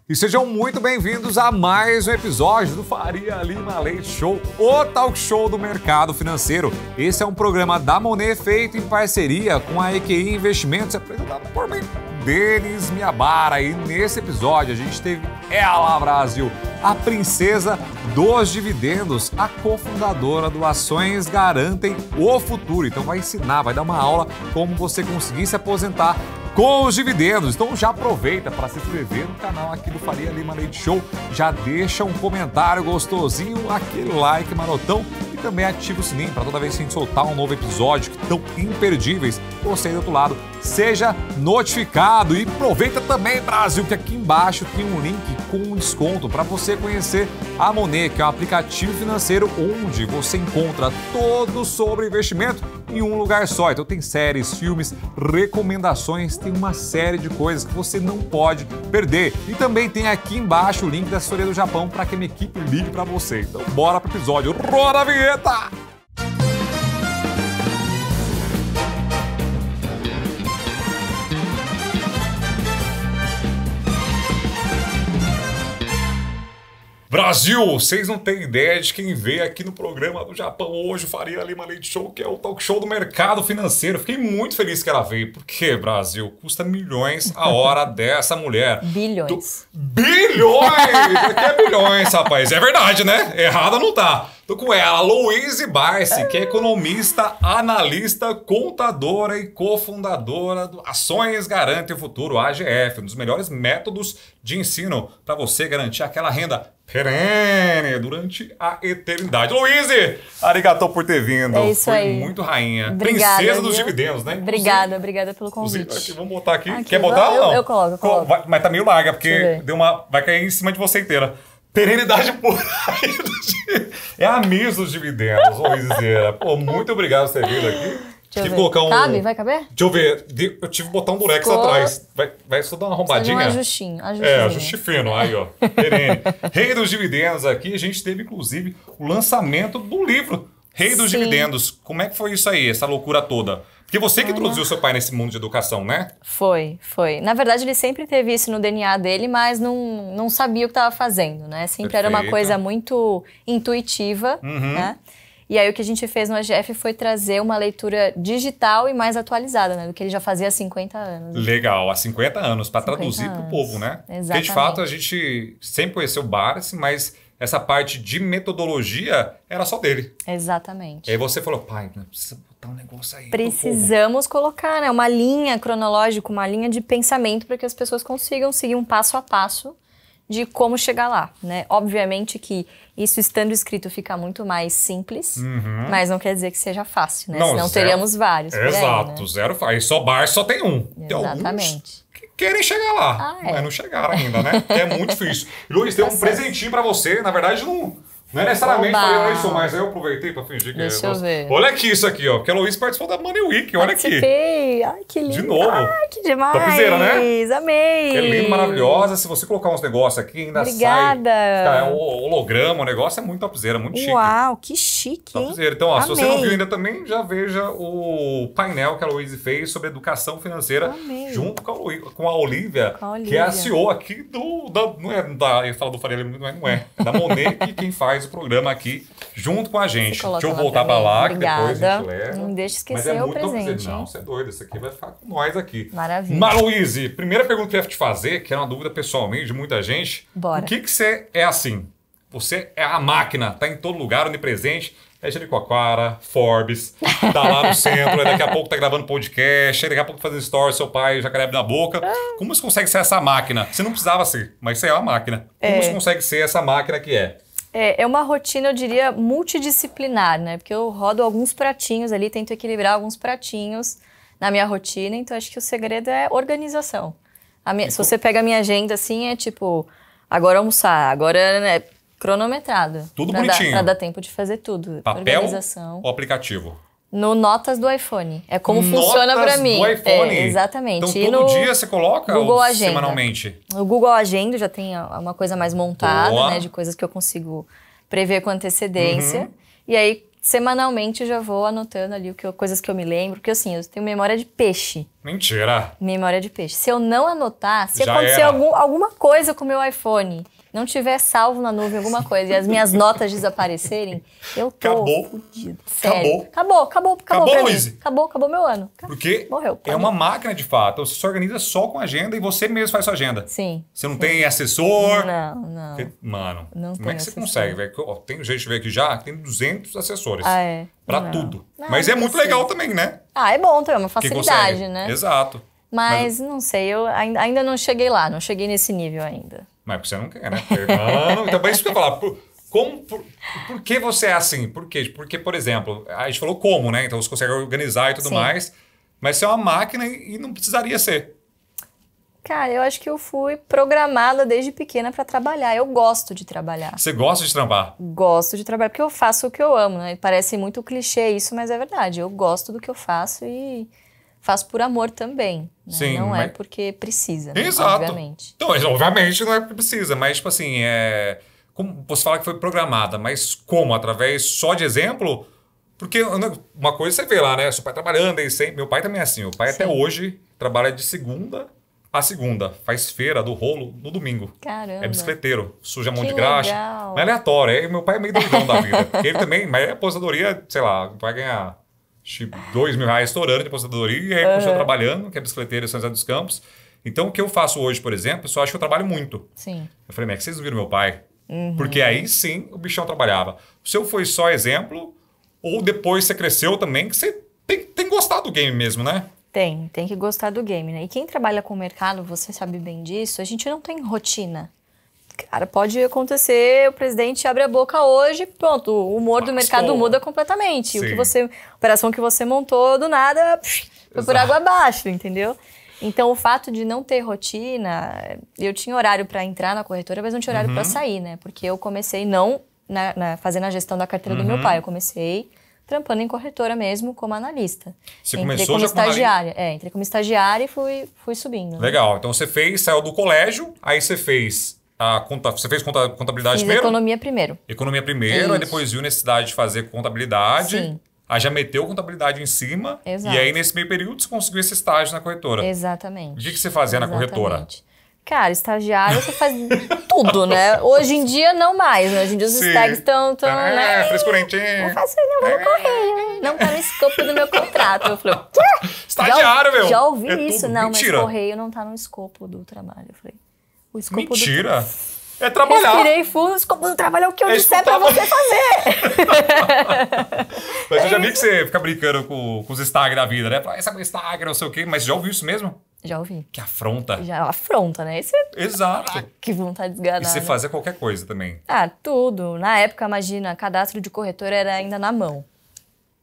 E sejam muito bem-vindos a mais um episódio do Faria Lima Leite Show, o talk show do mercado financeiro. Esse é um programa da Monet feito em parceria com a EQI Investimentos, apresentado por mim, Denis Miyabara. E nesse episódio a gente teve ela, Brasil, a princesa dos dividendos, a cofundadora do Ações Garantem o Futuro. Então vai ensinar, vai dar uma aula como você conseguir se aposentar com os dividendos. Então já aproveita para se inscrever no canal aqui do Faria Lima Leite Show, já deixa um comentário gostosinho, aquele like marotão e também ativa o sininho para toda vez que a gente soltar um novo episódio que tão imperdíveis, você aí do outro lado seja notificado. E aproveita também, Brasil, que aqui embaixo tem um link com um desconto para você conhecer a Monet, que é um aplicativo financeiro onde você encontra tudo sobre investimento em um lugar só. Então tem séries, filmes, recomendações, tem uma série de coisas que você não pode perder. E também tem aqui embaixo o link da assessoria do Japão para que a minha equipe ligue para você. Então bora pro episódio. Roda a vinheta! Brasil, vocês não têm ideia de quem veio aqui no programa do Japão hoje, o Faria Lima Leite Show, que é o talk show do mercado financeiro. Fiquei muito feliz que ela veio, porque, Brasil, custa milhões a hora dessa mulher. Bilhões. Bilhões! Aqui é bilhões, rapaz. É verdade, né? Errada não tá. Tô com ela, Louise Barsi, que é economista, analista, contadora e cofundadora do Ações Garantem o Futuro, AGF, um dos melhores métodos de ensino para você garantir aquela renda perene durante a eternidade. Louise, arigatô por ter vindo. É isso aí. Foi muito rainha. Obrigada, Princesa dos viu? Dividendos, né? Obrigada pelo convite. Aqui, vamos botar aqui. Aqui, Quer botar ou não? Eu coloco. Mas tá meio larga, porque vai cair em cima de você inteira. Perenidade pura. É a Miss dos dividendos, Louise Zera. Pô, muito obrigado por ter vindo aqui. Deixa eu ver. Cabe? Vai caber? Deixa eu ver. Eu tive que botar um durex atrás. Vai só dar uma arrombadinha? Um ajustinho. Ajuste fino. Aí, ó. Perene. Rei dos Dividendos aqui. A gente teve, inclusive, o lançamento do livro Rei dos Dividendos. Como é que foi isso aí, essa loucura toda? Porque você que introduziu seu pai nesse mundo de educação, né? Foi. Na verdade, ele sempre teve isso no DNA dele, mas não sabia o que estava fazendo, né? Sempre era uma coisa muito intuitiva, né? E aí o que a gente fez no AGF foi trazer uma leitura digital e mais atualizada, né? Do que ele já fazia há 50 anos. Legal, há 50 anos, para traduzir para o povo, né? Exatamente. Porque de fato a gente sempre conheceu o Barsi, mas essa parte de metodologia era só dele. Exatamente. E aí você falou, pai, precisa botar um negócio aí. Precisamos colocar, né, uma linha cronológica, uma linha de pensamento para que as pessoas consigam seguir um passo a passo de como chegar lá, né? Obviamente que isso estando escrito fica muito mais simples, mas não quer dizer que seja fácil, né? Senão teríamos vários. Exato, aí, né? Zero fácil. Só Barsi só tem um. Exatamente. Que querem chegar lá, mas não chegaram ainda, né? Que é muito difícil. E Luiz, tem um presentinho pra você. Na verdade, não é necessariamente falei isso, mas eu aproveitei pra fingir que Deixa eu ver. Olha aqui isso aqui, ó. Porque a Luiz participou da Money Week, olha aqui. Ai, que lindo. De novo. Ai, que demais. Topzera, né? Amei. É lindo, maravilhosa. Se você colocar uns negócios aqui, ainda Obrigada. sai. É um holograma, o negócio é muito topzera, muito chique. Uau, que chique, hein? Topzera. Então, ó, se Amei. você não viu ainda também, já veja o painel que a Luiz fez sobre educação financeira, junto com a Olivia, que é a CEO aqui eu ia falar do Faria Lima, não é. É da Monet, que quem faz o programa aqui junto com a gente. Deixa eu voltar pra lá, Obrigada. que depois a gente leva. Não deixa esquecer o presente. Não, você é doido, isso aqui vai ficar com nós aqui. Maravilha. Mas, Louise, primeira pergunta que eu ia te fazer, que é uma dúvida pessoalmente de muita gente. Bora. O que você é assim? Você é a máquina, tá em todo lugar, onipresente. É Jericoacoara, Forbes, tá lá no centro, daqui a pouco tá gravando podcast, daqui a pouco fazendo stories, seu pai já abre na boca. Como você consegue ser essa máquina? Você não precisava ser, mas você é uma máquina. Como você consegue ser essa máquina que é? É uma rotina, eu diria, multidisciplinar, né? Porque eu rodo alguns pratinhos ali, tento equilibrar alguns pratinhos na minha rotina, então acho que o segredo é organização. Se você pega a minha agenda assim, é tipo, agora almoçar, agora é cronometrado. Tudo bonitinho. Pra dar tempo de fazer tudo. Papel organização. ou aplicativo? No Notas do iPhone. É como funciona pra mim. Notas do iPhone? Exatamente. Então todo dia você coloca Google ou Agenda. semanalmente? No Google Agenda já tem uma coisa mais montada, Boa. né? De coisas que eu consigo prever com antecedência. E aí, semanalmente, eu já vou anotando ali coisas que eu me lembro. Porque assim, eu tenho memória de peixe. Mentira. Memória de peixe. Se eu não anotar, se Já acontecer era. alguma coisa com o meu iPhone, não tiver salvo na nuvem alguma coisa e as minhas notas desaparecerem, eu tô Acabou. fudido. Sério. Acabou. Acabou Acabou, pra mim. Luiz. Acabou meu ano. Porque Morreu. é uma máquina de fato. Você se organiza só com a agenda e você mesmo faz sua agenda. Sim. Você não tem assessor. Não. Mano, Não como é que tem você assessor. consegue, velho? Ó, tem gente que veio aqui já que tem 200 assessores. Ah, é? Pra Não. tudo. Não, Mas não é muito consigo. legal também, né? Ah, é bom também, é uma Quem facilidade, consegue. né? Exato. Mas não sei, eu ainda não cheguei lá, não cheguei nesse nível ainda. Mas porque você não quer, né? Mano, então é isso que eu ia falar. Por que você é assim? Por quê? Porque, por exemplo, a gente falou como, né? Então você consegue organizar e tudo Sim. mais. Mas você é uma máquina e não precisaria ser. Cara, eu acho que eu fui programada desde pequena pra trabalhar. Eu gosto de trabalhar. Você gosta de trampar. Gosto de trabalhar porque eu faço o que eu amo, né? Parece muito clichê isso, mas é verdade. Eu gosto do que eu faço e faço por amor também. Né? Sim, não é mas- porque precisa, né? Exato. Obviamente. Então, obviamente não é porque precisa, mas tipo assim, como você fala que foi programada, mas como? Através só de exemplo? Porque uma coisa você vê lá, né? Seu pai trabalhando aí sempre. Meu pai também é assim. O pai até Sim. hoje trabalha de segunda a segunda. Faz feira do rolo no domingo. Caramba. É bicicleteiro, suja mão Que de graxa. legal. Mas é aleatório. Meu pai é meio doidão da vida. Porque ele também, mas é aposentadoria, sei lá, vai ganhar R$2.000 estourando de aposentadoria. E aí continua trabalhando, que é bicicleteiro em São José dos Campos. Então o que eu faço hoje, por exemplo, eu só acho que eu trabalho muito. Sim. Eu falei, mas vocês não viram meu pai? Porque aí sim o bichão trabalhava. O seu foi só exemplo, ou depois você cresceu também, que você tem gostado do game mesmo, né? Tem que gostar do game, né? E quem trabalha com o mercado, você sabe bem disso, a gente não tem rotina. Cara, pode acontecer, o presidente abre a boca hoje, pronto, o humor do mercado muda completamente. Sim. A operação que você montou, do nada, foi por água abaixo, entendeu? Então, o fato de não ter rotina, eu tinha horário para entrar na corretora, mas não tinha horário para sair, né? Porque eu comecei não fazendo a gestão da carteira do meu pai, eu comecei trampando em corretora mesmo como analista. Você Entrei começou como já como estagiária. Entrei como estagiária e fui subindo. Né? Legal. Então você saiu do colégio, aí você fez contabilidade Fiz primeiro? economia primeiro. Economia primeiro, Isso. aí depois viu necessidade de fazer contabilidade. Sim. Aí já meteu contabilidade em cima. Exato. E aí nesse meio período você conseguiu esse estágio na corretora. Exatamente. O que você fazia na corretora? Exatamente. Cara, estagiário você faz tudo, né? Hoje em dia não mais, né? Hoje em dia os Sim. stags estão... né? Frescurentinho. Não faço isso, não, vou no correio. Não tá no escopo do meu contrato. Eu falei, quê? Estagiário, meu. Já ouvi É isso. tudo. Não, Mentira. mas correio não tá no escopo do trabalho. Eu falei, o escopo Mentira. É trabalhar. Respirei fundo, o escopo do trabalho é o que eu disser escutar- pra você fazer. Mas eu já vi que você fica brincando com os stag da vida, né? Fala, essa é stag, não sei o quê. Mas já ouviu isso mesmo? Já ouvi. Que afronta. Já afronta, né? Esse Exato. que vontade desganada. E você fazia qualquer coisa também. Ah, tudo. Na época, imagina, cadastro de corretor era ainda na mão.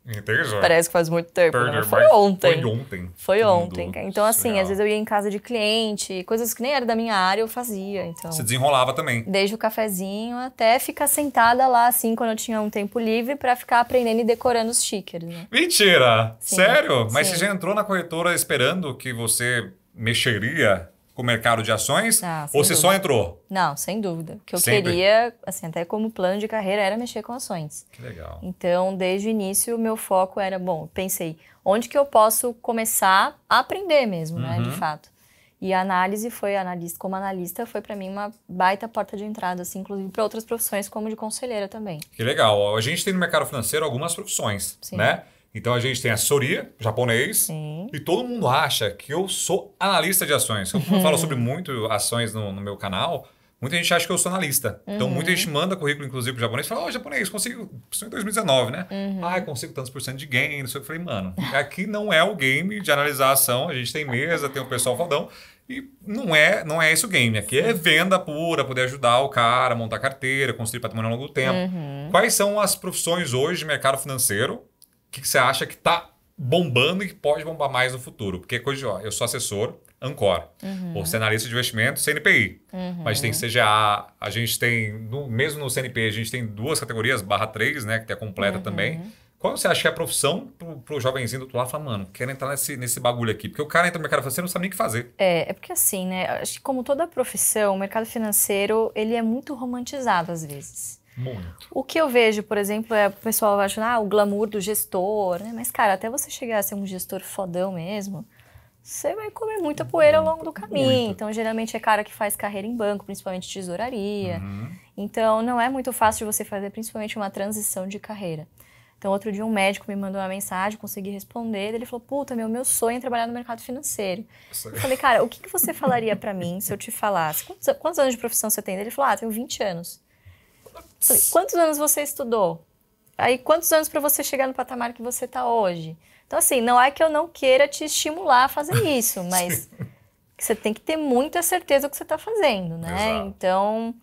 Entendi. Parece que faz muito tempo, né? Perder, Foi mas ontem. Foi ontem. Foi Tudo ontem. Então, assim, surreal. às vezes eu ia em casa de cliente, coisas que nem era da minha área, eu fazia. Então, Você desenrolava também. desde o cafezinho até ficar sentada lá, assim, quando eu tinha um tempo livre, pra ficar aprendendo e decorando os tickers, né? Mentira! Sim, Sério? Mas sim. você já entrou na corretora esperando que você mexeria com o mercado de ações? Ah, sem Ou você dúvida. só entrou? Não, sem dúvida. O que eu Sempre? queria, assim, até como plano de carreira, era mexer com ações. Que legal. Então, desde o início, o meu foco era, bom, pensei, onde que eu posso começar a aprender mesmo, né, de fato. E a análise como analista, foi para mim uma baita porta de entrada, assim, inclusive para outras profissões, como de conselheira também. Que legal. A gente tem no mercado financeiro algumas profissões, Sim. né? Então a gente tem assessoria, japonês, Sim. e todo mundo acha que eu sou analista de ações. Eu falo sobre muito ações no meu canal, muita gente acha que eu sou analista. Então muita gente manda currículo, inclusive, pro japonês, e fala, japonês, consigo, isso em 2019, né? Consigo tantos por cento de gain, não sei o que. Eu falei, mano, aqui não é o game de analisar a ação, a gente tem mesa, tem o pessoal fodão, e não é esse o game. Aqui é venda pura, poder ajudar o cara a montar carteira, construir patrimônio ao longo do tempo. Quais são as profissões hoje de mercado financeiro que você acha que está bombando e que pode bombar mais no futuro? Porque eu sou assessor, Ancor, ou você é analista de investimento, CNPI. Mas tem CGA, a gente tem, mesmo no CNPI, a gente tem 2 categorias, /3, né, que é completa também. Qual você acha que é a profissão pro jovenzinho do outro lado falar, mano, quero entrar nesse bagulho aqui? Porque o cara entra no mercado financeiro e não sabe nem o que fazer. É porque assim, né, acho que como toda profissão, o mercado financeiro, ele é muito romantizado às vezes. Muito. O que eu vejo, por exemplo, é o pessoal achando, o glamour do gestor, né? Mas, cara, até você chegar a ser um gestor fodão mesmo, você vai comer muita poeira ao longo do caminho. Muito. Então, geralmente é cara que faz carreira em banco, principalmente tesouraria. Então, não é muito fácil de você fazer, principalmente uma transição de carreira. Então, outro dia um médico me mandou uma mensagem, consegui responder, ele falou, puta, meu sonho é trabalhar no mercado financeiro. Eu falei, cara, o que você falaria pra mim se eu te falasse? Quantos anos de profissão você tem? Ele falou, tenho 20 anos. Eu falei, quantos anos você estudou? Aí, quantos anos pra você chegar no patamar que você tá hoje? Então, assim, não é que eu não queira te estimular a fazer isso, mas você tem que ter muita certeza do que você tá fazendo, né? Exato. Então,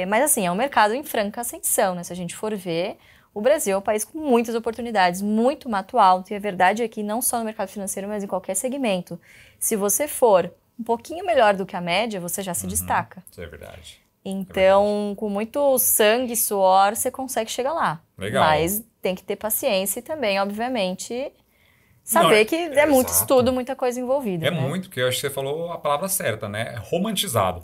mas assim, é um mercado em franca ascensão, né? Se a gente for ver, o Brasil é um país com muitas oportunidades, muito mato alto, e a verdade é que não só no mercado financeiro, mas em qualquer segmento. Se você for um pouquinho melhor do que a média, você já se destaca. Isso é verdade. Então, com muito sangue e suor, você consegue chegar lá. Legal. Mas tem que ter paciência e também, obviamente, saber que é muito exato. estudo, muita coisa envolvida. É né? muito, porque eu acho que você falou a palavra certa, né? É romantizado.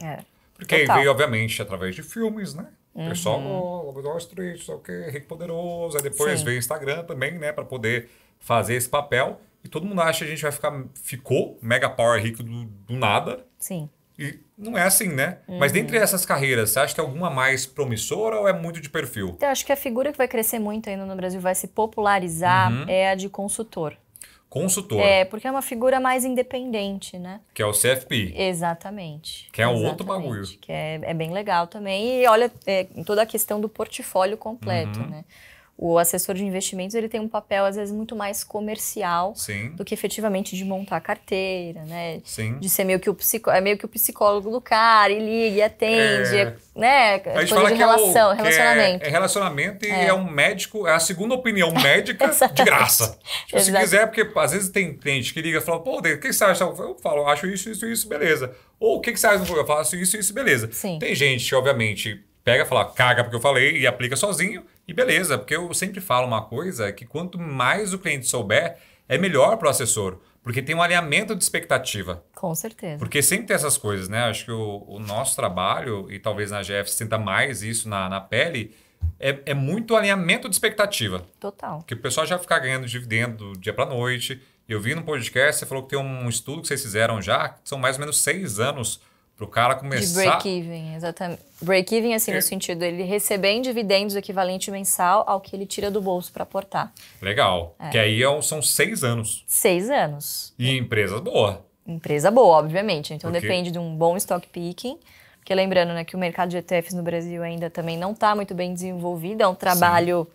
Porque total. aí veio, obviamente, através de filmes, né? O pessoal, Wall Street, só que Rico Poderoso. Aí depois Sim. veio o Instagram também, né? Pra poder fazer esse papel. E todo mundo acha que a gente ficou mega power rico do nada. Sim. E não é assim, né? Mas dentre essas carreiras, você acha que tem alguma mais promissora ou é muito de perfil? Então, acho que a figura que vai crescer muito ainda no Brasil, vai se popularizar, é a de consultor. Consultor, Porque é uma figura mais independente, né? que é o CFP. Exatamente. Que é um Exatamente. outro bagulho. Que é bem legal também. E olha, em toda a questão do portfólio completo, né? O assessor de investimentos, ele tem um papel, às vezes, muito mais comercial Sim, do que efetivamente de montar a carteira, né? sim. De ser meio que o psicólogo do cara, e liga, e atende, né? A gente Coisa fala de que relacionamento. é relacionamento e é um médico, é a segunda opinião médica de graça. Tipo, se quiser, porque às vezes tem cliente que liga e fala, pô, o que você acha? Eu falo, acho isso, beleza. Ou o que você acha? Eu faço isso, beleza. Sim. Tem gente que, obviamente, pega e fala, caga porque eu falei e aplica sozinho e beleza. Porque eu sempre falo uma coisa, que quanto mais o cliente souber, é melhor para o assessor. Porque tem um alinhamento de expectativa. Com certeza. Porque sempre tem essas coisas, né? Acho que o nosso trabalho, e talvez na GF sinta mais isso na pele, é muito alinhamento de expectativa. Total. Porque o pessoal já fica ganhando dividendo do dia para noite. Eu vi no podcast, você falou que tem um estudo que vocês fizeram já, que são mais ou menos 6 anos para o cara começar... De break-even, exatamente. Break-even, assim, no sentido, ele receber em dividendos o equivalente mensal ao que ele tira do bolso para aportar. Legal. Que aí são 6 anos. 6 anos. E empresas boas. Empresa boa, obviamente. Então, Porque- depende de um bom stock picking. Porque lembrando, né, que o mercado de ETFs no Brasil ainda também não está muito bem desenvolvido. É um trabalho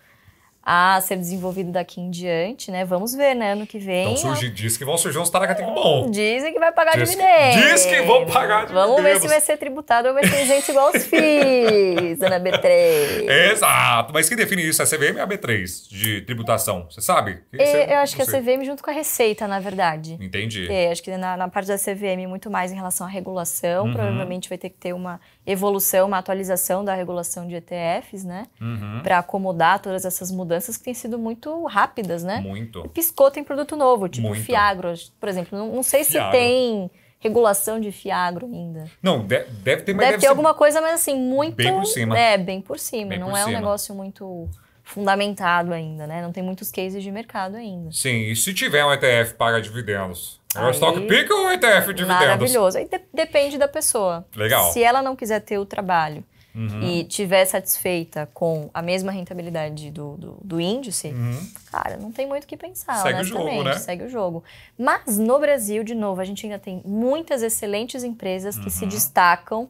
a ser desenvolvido daqui em diante, né? Vamos ver, né? Ano que vem. Então diz que vão surgir uns taracateco bom. Dizem que vai pagar Diz que- dividendos. diz que vão pagar Vamos ver dividendos. se vai ser tributado ou vai ser isento igual os FIIs, dona B3. Exato. Mas quem define isso? É a CVM ou a B3 de tributação? Você sabe? Eu acho que a Não sei. CVM junto com a Receita, na verdade. Entendi. Acho que na parte da CVM muito mais em relação à regulação. Uhum. Provavelmente vai ter que ter uma evolução, uma atualização da regulação de ETFs, né? Uhum. Para acomodar todas essas mudanças que têm sido muito rápidas, né? Muito. Piscou, tem produto novo, tipo Muito. Fiagro. Por exemplo, não sei se Fiagro. tem regulação de Fiagro ainda. Não, deve ter, mas Deve ter ser alguma coisa, mas assim, muito... bem por cima. Bem por cima. Bem Não por é um cima. negócio muito fundamentado ainda, né? Não tem muitos cases de mercado ainda. Sim, e se tiver um ETF paga dividendos? É o Aí- stock pick ou o ETF dividendos? Maravilhoso. Aí depende da pessoa. Legal. Se ela não quiser ter o trabalho e estiver satisfeita com a mesma rentabilidade do índice, cara, não tem muito o que pensar, Segue o jogo, honestamente. né? Segue o jogo. Mas no Brasil, de novo, a gente ainda tem muitas excelentes empresas que se destacam,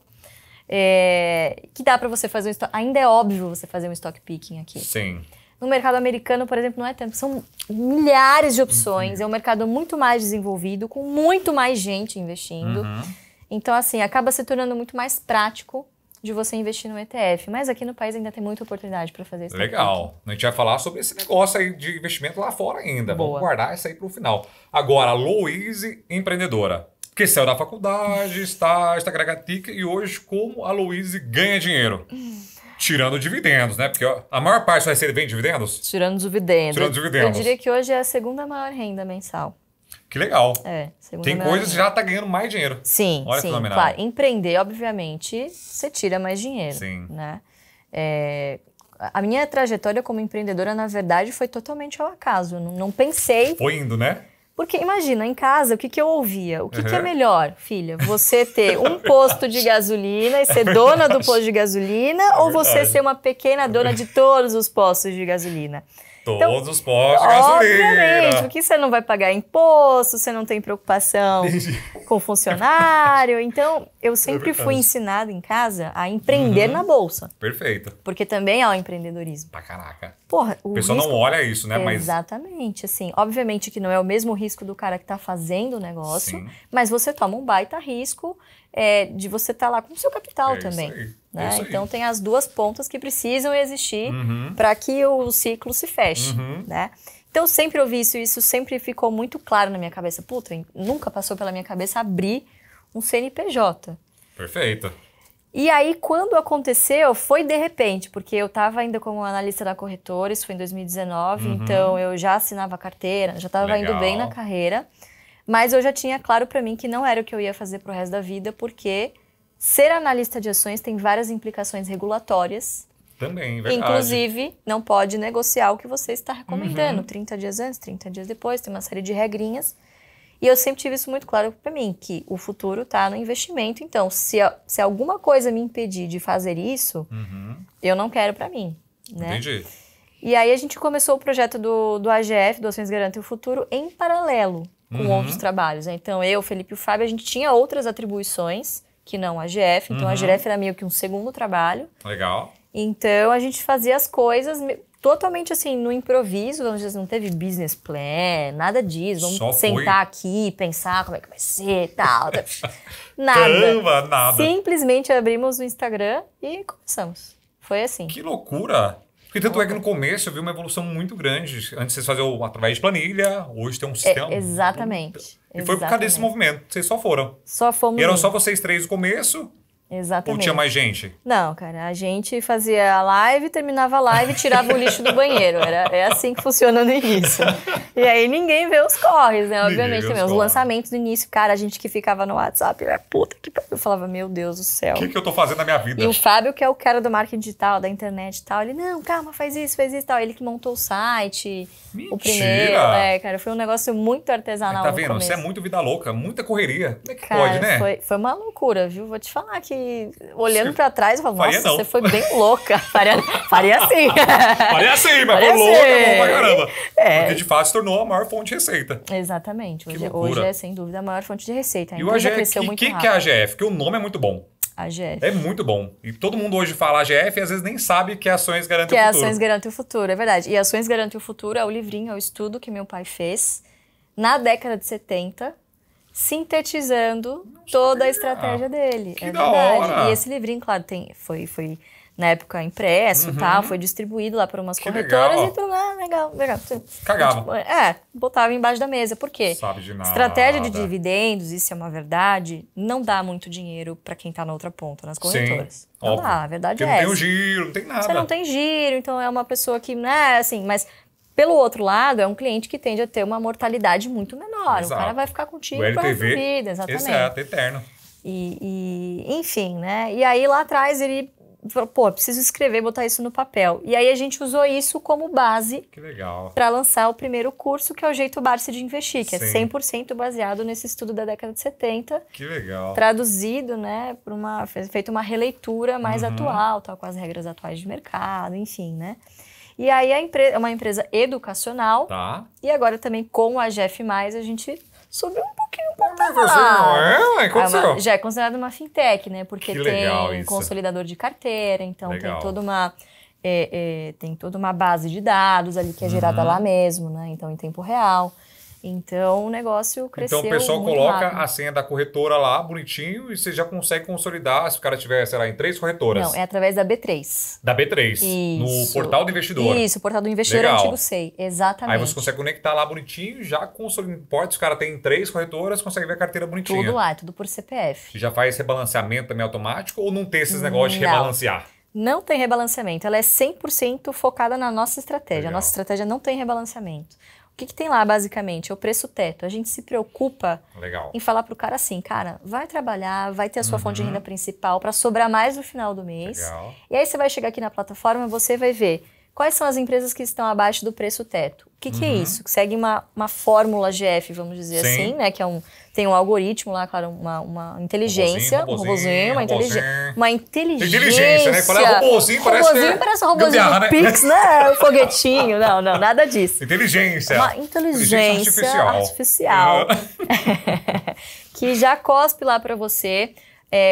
que dá para você fazer um stock... Ainda é óbvio você fazer um stock picking aqui. Sim. No mercado americano, por exemplo, não é tanto. São milhares de opções. É um mercado muito mais desenvolvido, com muito mais gente investindo. Então, assim, acaba se tornando muito mais prático de você investir no ETF. Mas aqui no país ainda tem muita oportunidade para fazer isso. Legal. A gente vai falar sobre esse negócio aí de investimento lá fora ainda. Boa. Vamos guardar isso aí para o final. Agora, Louise, empreendedora. Porque saiu da faculdade, está gragatica, e hoje como a Louise ganha dinheiro? Tirando dividendos, né? Porque ó, a maior parte vai ser vem dividendos? Tirando os dividendos. Tirando os dividendos. Eu diria que hoje é a segunda maior renda mensal. Que legal. Segunda Tem maior coisas que renda. já tá ganhando mais dinheiro. Sim, Olha que sim, fenomenal. claro. Empreender, obviamente, você tira mais dinheiro. Sim. Né? A minha trajetória como empreendedora, na verdade, foi totalmente ao acaso. Eu não pensei... Foi indo, né? Porque imagina, em casa, o que eu ouvia? O que é melhor, filha? Você ter um posto de gasolina e ser dona do posto de gasolina ou você ser uma pequena dona de todos os postos de gasolina? Todos os postos de gasolina. Obviamente, porque você não vai pagar imposto, você não tem preocupação com funcionário. Então, eu sempre fui ensinada em casa a empreender na bolsa. Perfeito. Porque também há o empreendedorismo. Pra caraca. Porra, o pessoal não olha isso, né? Exatamente, assim. Obviamente que não é o mesmo risco do cara que tá fazendo o negócio, Sim. mas você toma um baita risco de você estar lá com o seu capital também. Isso aí. Né? Então tem as duas pontas que precisam existir para que o ciclo se feche, né? Então eu sempre ouvi isso e isso sempre ficou muito claro na minha cabeça. Puta, nunca passou pela minha cabeça abrir um CNPJ. Perfeito. E aí quando aconteceu foi de repente, porque eu estava ainda como analista da corretora, isso foi em 2019, então eu já assinava carteira, já estava indo bem na carreira, mas eu já tinha claro para mim que não era o que eu ia fazer pro resto da vida, porque ser analista de ações tem várias implicações regulatórias. Também, verdade. Inclusive, não pode negociar o que você está recomendando. 30 dias antes, 30 dias depois, tem uma série de regrinhas. E eu sempre tive isso muito claro para mim, que o futuro está no investimento. Então, se alguma coisa me impedir de fazer isso, eu não quero para mim. Né? Entendi. E aí a gente começou o projeto do AGF, do Ações Garantem o Futuro, em paralelo com outros trabalhos. Então, eu, Felipe e o Fábio, a gente tinha outras atribuições que não a AGF. Então, a AGF era meio que um segundo trabalho. Legal. Então, a gente fazia as coisas totalmente assim, no improviso, vamos dizer, não teve business plan, nada disso. Vamos sentar aqui, pensar como é que vai ser e tal. Nada. Nada. Simplesmente abrimos o Instagram e começamos. Foi assim. Que loucura! Porque tanto é que no começo eu vi uma evolução muito grande. Antes vocês faziam através de planilha, hoje tem um sistema. Exatamente. E foi por causa desse movimento. Vocês só foram. Só fomos. E eram só vocês três no começo? Exatamente. Ou tinha mais gente? Não, cara, a gente fazia a live, terminava a live e tirava o lixo do banheiro. É assim que funciona no início. E aí ninguém vê os corres, né? Obviamente também. Os lançamentos do início, cara, a gente que ficava no WhatsApp, puta que pariu. Eu falava, meu Deus do céu. O que eu tô fazendo na minha vida? E o Fábio, que é o cara do marketing digital, da internet e tal, ele, não, calma, faz isso e tal. Ele que montou o site. Mentira! O primeiro, cara, foi um negócio muito artesanal. Tá vendo? Você é muito vida louca, muita correria. Como é que cara, pode, né? Foi uma loucura, viu? Vou te falar que, olhando pra trás, eu falo, nossa, não. você foi bem louca. Faria assim. Faria assim, mas foi louca, bom pra caramba. Porque de fato se tornou a maior fonte de receita. Exatamente. Hoje é, sem dúvida, a maior fonte de receita. E o AGF, o que é a AGF? Porque o nome é muito bom. AGF. É muito bom. E todo mundo hoje fala AGF e às vezes nem sabe que Ações Garantem o Futuro. Que Ações Garantem o Futuro, é verdade. E Ações Garantem o Futuro é o livrinho, é o estudo que meu pai fez na década de 70, sintetizando toda a estratégia dele. Que é da verdade. hora. E esse livrinho, claro, foi na época impresso, tal, foi distribuído lá por umas corretoras legal. e por lá, legal. Cagava. Botava embaixo da mesa. Por quê? Sabe de nada. Estratégia de dividendos, isso é uma verdade, não dá muito dinheiro para quem tá na outra ponta, nas corretoras. Sim, não óbvio. dá, a verdade Porque é essa. não tem o giro, não tem nada. Você não tem giro, então é uma pessoa que, né, assim, mas pelo outro lado, é um cliente que tende a ter uma mortalidade muito menor. Exato. O cara vai ficar contigo o para a LTV, vida, exatamente. Exato, eterno. Enfim, né? E aí lá atrás ele falou, pô, preciso escrever, botar isso no papel. E aí a gente usou isso como base Que legal. para lançar o primeiro curso, que é o Jeito Barsi de Investir, que Sim. é 100% baseado nesse estudo da década de 70. Que legal. Traduzido, né, feito uma releitura mais atual, tal, com as regras atuais de mercado, enfim, né. E aí é uma empresa educacional. Tá. E agora também com a AGF+, a gente subiu um pouquinho o patamar. Já é considerada uma fintech, né? Porque tem consolidador de carteira, então tem toda uma base de dados ali que é gerada lá mesmo, né? Então, em tempo real. Então, o negócio cresceu muito. Então, o pessoal coloca rápido. a senha da corretora lá, bonitinho, e você já consegue consolidar, se o cara tiver, sei lá, em 3 corretoras. Não, é através da B3. Da B3, Isso. no portal do investidor. Isso, o portal do investidor é o antigo SEI, exatamente. Aí você consegue conectar lá bonitinho, já consolida, importa, se o cara tem 3 corretoras, consegue ver a carteira bonitinha. Tudo lá, tudo por CPF. Já faz rebalanceamento também automático, ou não tem esses negócios de rebalancear? Não tem rebalanceamento, ela é 100% focada na nossa estratégia. Legal. A nossa estratégia não tem rebalanceamento. O que tem lá, basicamente? É o preço teto. A gente se preocupa em falar pro cara assim, cara, vai trabalhar, vai ter a sua fonte de renda principal para sobrar mais no final do mês. Legal. E aí você vai chegar aqui na plataforma, você vai ver Quais são as empresas que estão abaixo do preço teto? O que é isso? Segue uma fórmula GF, vamos dizer assim, né? Que tem um algoritmo lá, claro, uma inteligência. Uma inteligência, né? Falar robozinho parece um robozinho do Pix, né? Foguetinho. Não, nada disso. Inteligência. Uma inteligência artificial. Que já cospe lá para você.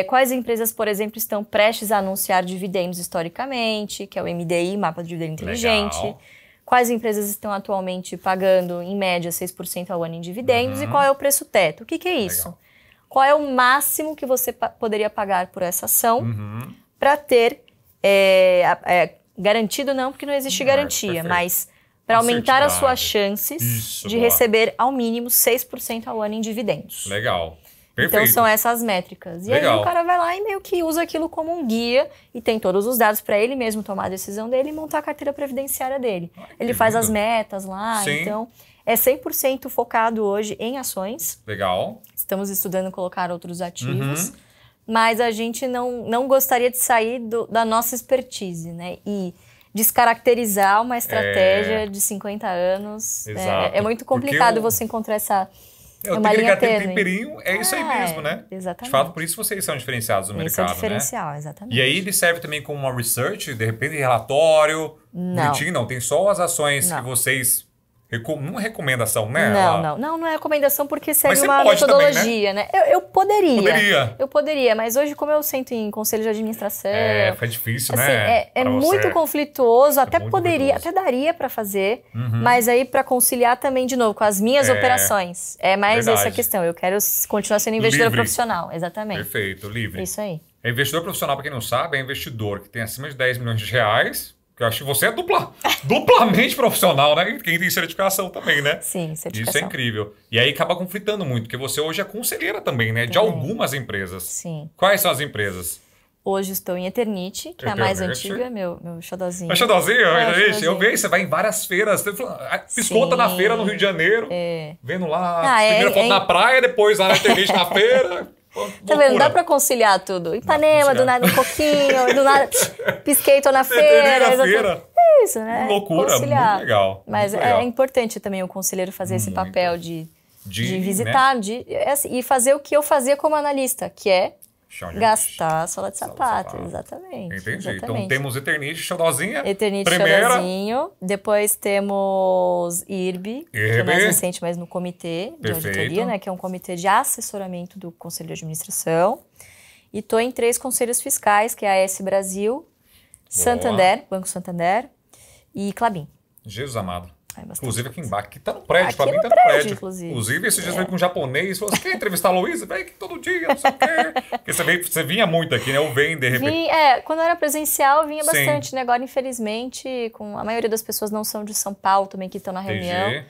Quais empresas, por exemplo, estão prestes a anunciar dividendos historicamente, que é o MDI, Mapa de Dividendo Inteligente. Legal. Quais empresas estão atualmente pagando, em média, 6% ao ano em dividendos e qual é o preço teto? O que é isso? Legal. Qual é o máximo que você poderia pagar por essa ação para ter, garantido não, porque não existe garantia, mas para aumentar as suas chances de receber ao mínimo 6% ao ano em dividendos. Legal. Perfeito. Então, são essas métricas. E aí o cara vai lá e meio que usa aquilo como um guia e tem todos os dados para ele mesmo tomar a decisão dele e montar a carteira previdenciária dele. Ele faz as metas lá, então é 100% focado hoje em ações. Legal. Estamos estudando colocar outros ativos, mas a gente não gostaria de sair da nossa expertise, né? E descaracterizar uma estratégia de 50 anos. É muito complicado você encontrar essa... aquele temperinho, isso aí mesmo, né? Exatamente. De fato, por isso vocês são diferenciados no mercado, é o diferencial, exatamente. E aí ele serve também como uma research, de repente relatório, bonitinho, não. Tem só as ações que vocês... Não é recomendação, né? Não é recomendação porque segue uma metodologia, também, né? Eu poderia. Eu poderia, mas hoje, como eu sento em conselho de administração... Fica difícil, assim, né? É muito conflituoso, até daria para fazer, mas aí para conciliar também, de novo, com as minhas operações. É mais essa questão, eu quero continuar sendo investidora profissional, exatamente. Perfeito, livre. Isso aí. Investidor profissional, para quem não sabe, é investidor que tem acima de 10 milhões de reais... Eu acho que você é duplamente profissional, né? Quem tem certificação também, né? Sim, certificação. Isso é incrível. E aí acaba conflitando muito, porque você hoje é conselheira também, né? De algumas empresas. Sim. Quais são as empresas? Hoje estou em Eternit, que é a mais antiga, meu xodozinho. É xodozinho? Eu vejo, você vai em várias feiras. Piscota na feira no Rio de Janeiro. Vendo lá, primeira foto na praia, depois lá na Eternit na feira... Tá vendo? Não dá pra conciliar tudo. Ipanema, do nada um pouquinho, do nada pisquei, tô na feira. É isso, né? Loucura, conciliar. Muito legal. Mas muito legal. É importante também o conselheiro fazer esse papel de visitar, né? E fazer o que eu fazia como analista, que é gastar a sola de sapato. Exatamente. Entendi. Então temos Eternit, xodozinha. Eternit, xodozinho. Depois temos IRB, que é mais recente, mas no comitê de auditoria, né? Que é um comitê de assessoramento do Conselho de Administração. E tô em 3 conselhos fiscais, que é a AS Brasil, Santander, Banco Santander e Klabin. Jesus amado. Inclusive aqui embaixo, que tá no prédio, aqui Klabin no tá no prédio. Inclusive, esses dias veio com um japonês, falou, você quer entrevistar a Luísa? Vem aqui todo dia, não sei o quê. Porque você vinha muito aqui, né? Ou vem, de repente. Quando era presencial, vinha bastante, né? Agora, infelizmente, a maioria das pessoas não são de São Paulo também, que estão na reunião.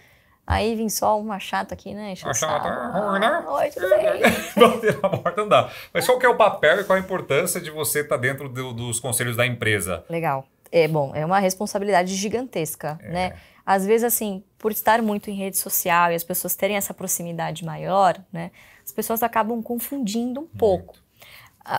Aí vim só uma chata aqui, né? Uma chata, né? Oi, tudo bem? Bater na porta não dá. Mas qual que é o papel e qual a importância de você estar dentro dos conselhos da empresa? Legal. É uma responsabilidade gigantesca, né? Às vezes, assim, por estar muito em rede social e as pessoas terem essa proximidade maior, né? As pessoas acabam confundindo um pouco.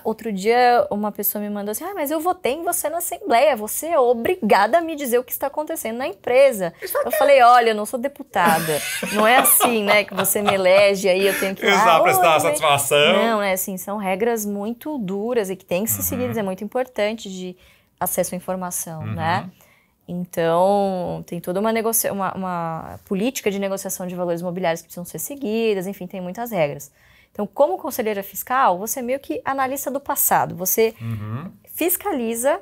Outro dia, uma pessoa me mandou assim, mas eu votei em você na Assembleia, você é obrigada a me dizer o que está acontecendo na empresa. Eu falei, olha, eu não sou deputada. Não é assim, né, que você me elege, aí eu tenho que... prestar satisfação. Não, né, assim, são regras muito duras e que tem que se seguir, é muito importante de acesso à informação, né? Então, tem toda uma política de negociação de valores imobiliários que precisam ser seguidas, enfim, tem muitas regras. Então, como conselheira fiscal, você é meio que analista do passado. Você fiscaliza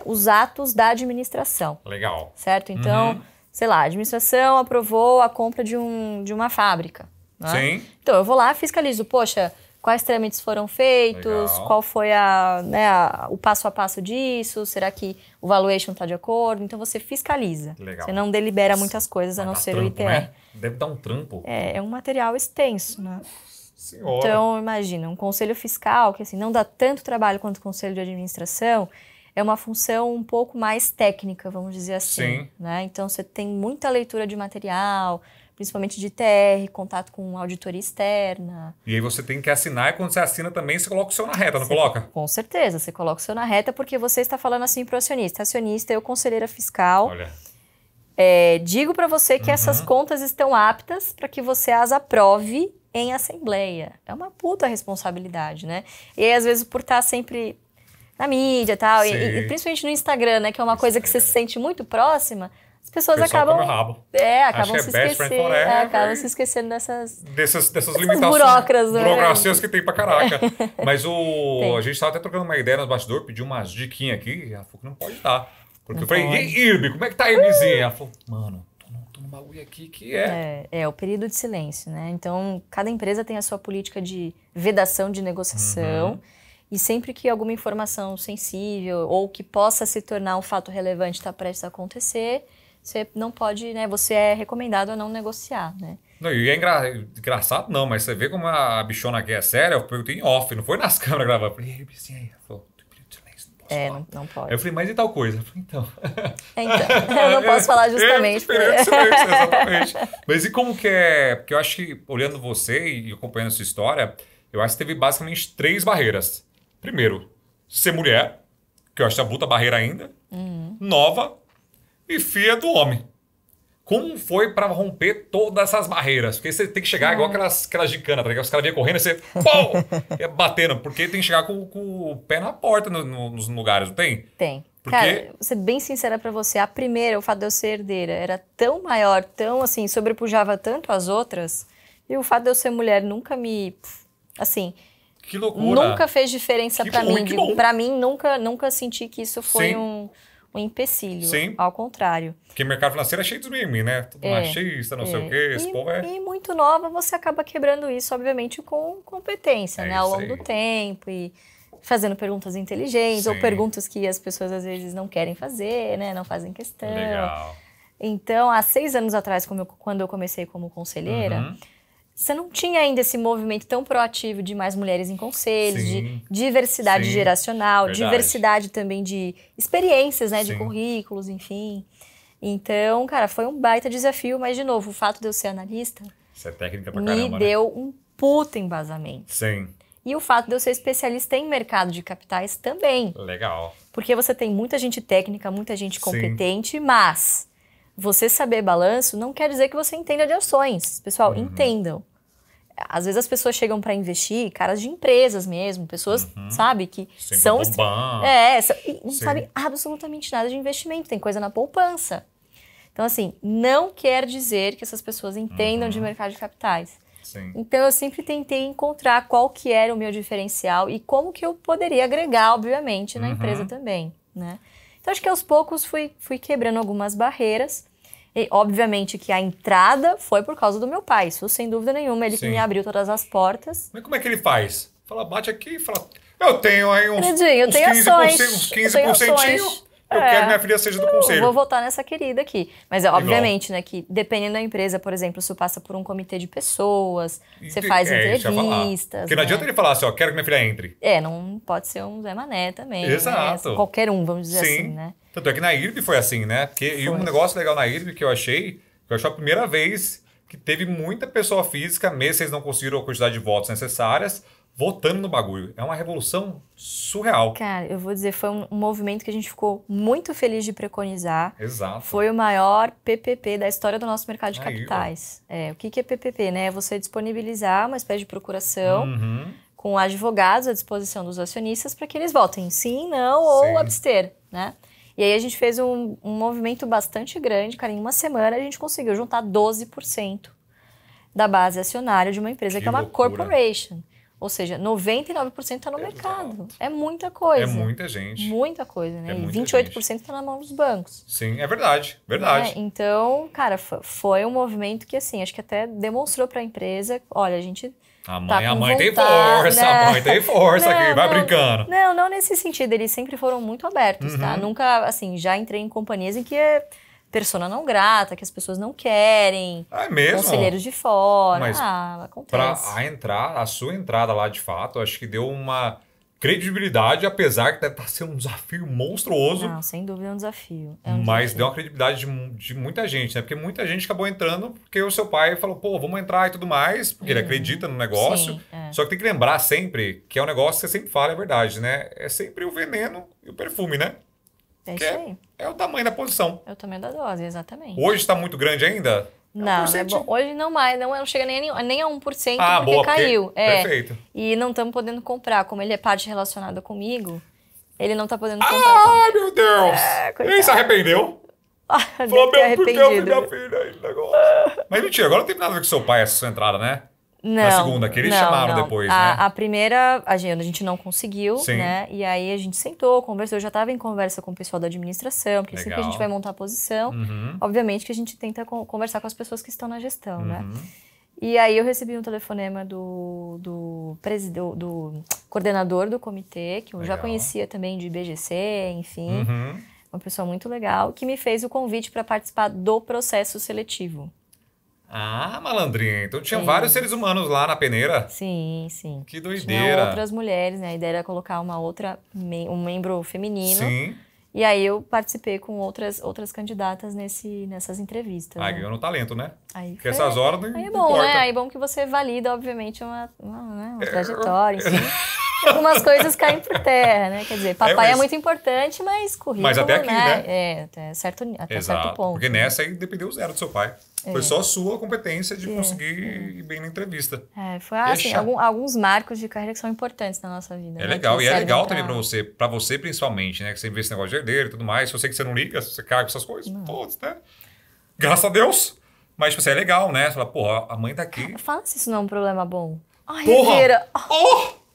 os atos da administração. Legal. Certo? Então, sei lá, a administração aprovou a compra de uma fábrica. Né? Sim. Então, eu vou lá, fiscalizo. Poxa, quais trâmites foram feitos? Legal. Qual foi o passo a passo disso? Será que o valuation está de acordo? Então, você fiscaliza. Legal. Você não delibera muitas coisas, a não ser o ITR. Né? Deve dar um trampo. É um material extenso, né? Senhora. Então, imagina, um conselho fiscal, que assim, não dá tanto trabalho quanto o conselho de administração, é uma função um pouco mais técnica, vamos dizer assim. Sim. Né? Então, você tem muita leitura de material, principalmente de TR, contato com auditoria externa. E aí você tem que assinar, e quando você assina também, você coloca o seu na reta, não coloca? Com certeza, você coloca o seu na reta, porque você está falando assim para o acionista. Acionista, eu, conselheira fiscal, Olha. Digo para você que essas contas estão aptas para que você as aprove em assembleia. É uma puta responsabilidade, né? E aí, às vezes, por estar sempre na mídia e tal, e principalmente no Instagram, né, que é uma coisa que você se sente muito próxima, as pessoas acabam... acabam se esquecendo. Acabam se esquecendo dessas limitações. Burocracias que tem pra caraca. Mas a gente tava até trocando uma ideia no bastidor, pediu umas diquinhas aqui, ela falou que não pode dar. Porque não eu falei, e aí, Irby, como é que tá aí, vizinha? Ela falou, mano, tô num bagulho aqui que é o período de silêncio, né? Então, cada empresa tem a sua política de vedação de negociação. E sempre que alguma informação sensível ou que possa se tornar um fato relevante está prestes a acontecer, você não pode, né? Você é recomendado a não negociar, né? Não, e é engraçado, não, mas você vê como a bichona aqui é séria, eu perguntei em off, não foi nas câmeras gravando. Eu falei, Irby, aí? Ela falou, não pode. Aí eu falei, mas e tal coisa? Eu falei, então. Eu não posso falar justamente. Exatamente. Mas e como que é? Porque eu acho que, olhando você e acompanhando a sua história, eu acho que teve basicamente 3 barreiras. Primeiro, ser mulher, que eu acho que é a puta barreira ainda, nova e filha do homem. Como foi pra romper todas essas barreiras? Porque você tem que chegar igual aquelas gicanas, tá ligado? Os caras vinham correndo e você ia batendo, porque tem que chegar com o pé na porta nos lugares, não tem? Tem. Porque... Cara, vou ser bem sincera pra você, a primeira, o fato de eu ser herdeira, era tão maior, tão assim, sobrepujava tanto as outras, e o fato de eu ser mulher nunca me... Assim... Que loucura! Nunca fez diferença pra mim. Pra mim, nunca senti que isso foi um empecilho. Sim. Ao contrário. Porque o mercado financeiro é cheio dos mimimi, né? Tudo machista, não sei o quê. Esse povo E muito nova, você acaba quebrando isso, obviamente, com competência, né? Ao longo do tempo e fazendo perguntas inteligentes ou perguntas que as pessoas, às vezes, não querem fazer, né? Não fazem questão. Legal. Então, há 6 anos atrás, quando eu comecei como conselheira... Você não tinha ainda esse movimento tão proativo de mais mulheres em conselhos, de diversidade geracional, diversidade também de experiências, né, de currículos, enfim. Então, cara, foi um baita desafio, mas, de novo, o fato de eu ser analista isso é técnica pra caramba, me deu um puta embasamento. Sim. E o fato de eu ser especialista em mercado de capitais também. Legal. Porque você tem muita gente técnica, muita gente competente, mas... Você saber balanço não quer dizer que você entenda de ações. Pessoal, entendam. Às vezes as pessoas chegam para investir, caras de empresas mesmo, pessoas, sabe, que são... e não sabem absolutamente nada de investimento, tem coisa na poupança. Então, assim, não quer dizer que essas pessoas entendam de mercado de capitais. Sim. Então, eu sempre tentei encontrar qual que era o meu diferencial e como que eu poderia agregar, obviamente, na empresa também, né? Então, acho que aos poucos fui quebrando algumas barreiras. E, obviamente, que a entrada foi por causa do meu pai. Isso, sem dúvida nenhuma. Ele que me abriu todas as portas. Mas como é que ele faz? Fala, bate aqui e fala... Eu tenho aí uns 15%. Eu quero que minha filha seja do conselho. Vou votar nessa querida aqui. Mas, obviamente, né, que dependendo da empresa, por exemplo, isso passa por um comitê de pessoas, você faz entrevistas. Porque não adianta ele falar assim, ó, quero que minha filha entre. Não pode ser um Zé Mané também. Exato. Né? Qualquer um, vamos dizer assim, né? Tanto é que na IRB foi assim, né? E um negócio legal na IRB que eu achei a primeira vez que teve muita pessoa física, mesmo se eles não conseguiram a quantidade de votos necessárias, votando no bagulho. É uma revolução surreal. Cara, eu vou dizer, foi um movimento que a gente ficou muito feliz de preconizar. Exato. Foi o maior PPP da história do nosso mercado de capitais. O que é PPP, né? É você disponibilizar uma espécie de procuração com advogados à disposição dos acionistas para que eles votem sim, não ou abster, né? E aí a gente fez um movimento bastante grande, cara, em uma semana a gente conseguiu juntar 12% da base acionária de uma empresa que é uma corporation. Ou seja, 99% está no mercado. É muita coisa. É muita gente. Muita coisa, né? E 28% está na mão dos bancos. Sim, é verdade. Verdade. Então, cara, foi um movimento que, assim, acho que até demonstrou para a empresa, olha, a gente... A mãe tem força, né? A mãe tem força aqui, vai brincando. Não nesse sentido, eles sempre foram muito abertos, tá? Nunca, assim, já entrei em companhias em que é persona não grata, que as pessoas não querem. É mesmo? Conselheiros de fora. Mas acontece. A sua entrada lá, de fato, acho que deu uma... credibilidade, apesar que deve estar sendo um desafio monstruoso. Não, sem dúvida é um desafio. Mas deu uma credibilidade de muita gente, né? Porque muita gente acabou entrando porque o seu pai falou, pô, vamos entrar e tudo mais, porque ele acredita no negócio. Sim, Só que tem que lembrar sempre que é um negócio que você sempre fala, é verdade, né? É sempre o veneno e o perfume, né? É isso aí. É o tamanho da posição. É o tamanho da dose, exatamente. Hoje está muito grande ainda? Não, né? Bom, hoje não mais, não chega nem a 1%, porque boa, caiu. Perfeito. E não estamos podendo comprar. Como ele é parte relacionada comigo, ele não está podendo comprar. Ai, meu Deus! Ele se arrependeu? Falou, por que eu fui minha filha aí, negócio? Mas mentira, agora não teve nada a ver com seu pai, essa sua entrada, né? Não, na segunda, que eles chamaram depois, né? A primeira, a gente não conseguiu, Sim. né? E aí a gente sentou, conversou. Eu já estava em conversa com o pessoal da administração, porque sempre que a gente vai montar a posição, obviamente que a gente tenta conversar com as pessoas que estão na gestão, né? E aí eu recebi um telefonema do coordenador do comitê, que eu já conhecia também de BGC, enfim. Uma pessoa muito legal, que me fez o convite para participar do processo seletivo. Ah, malandrinha. Então tinha vários seres humanos lá na peneira? Sim, sim. Que doideira. Tinha outras mulheres, né? A ideia era colocar um membro feminino. Sim. E aí eu participei com outras candidatas nessas entrevistas. Ganhou no talento, né? Aí porque essas horas não aí é bom, importa. né? Aí é bom que você valida, obviamente, uma trajetória, enfim. Algumas coisas caem por terra, né? Quer dizer, papai é muito importante, mas currículo, mas até aqui, né? Até certo Exato, ponto. porque nessa aí dependeu zero do seu pai. Foi só a sua competência de conseguir ir bem na entrevista. Foi assim, alguns marcos de carreira que são importantes na nossa vida. É legal, e é legal também pra você principalmente, né? Que você vê esse negócio de herdeiro e tudo mais. Se eu sei que você não liga, você caga com essas coisas, todos, né? Graças a Deus. Mas, tipo assim, é legal, né? Você fala, porra, a mãe tá aqui. Fala se isso não é um problema bom. Ai, porra! herdeira!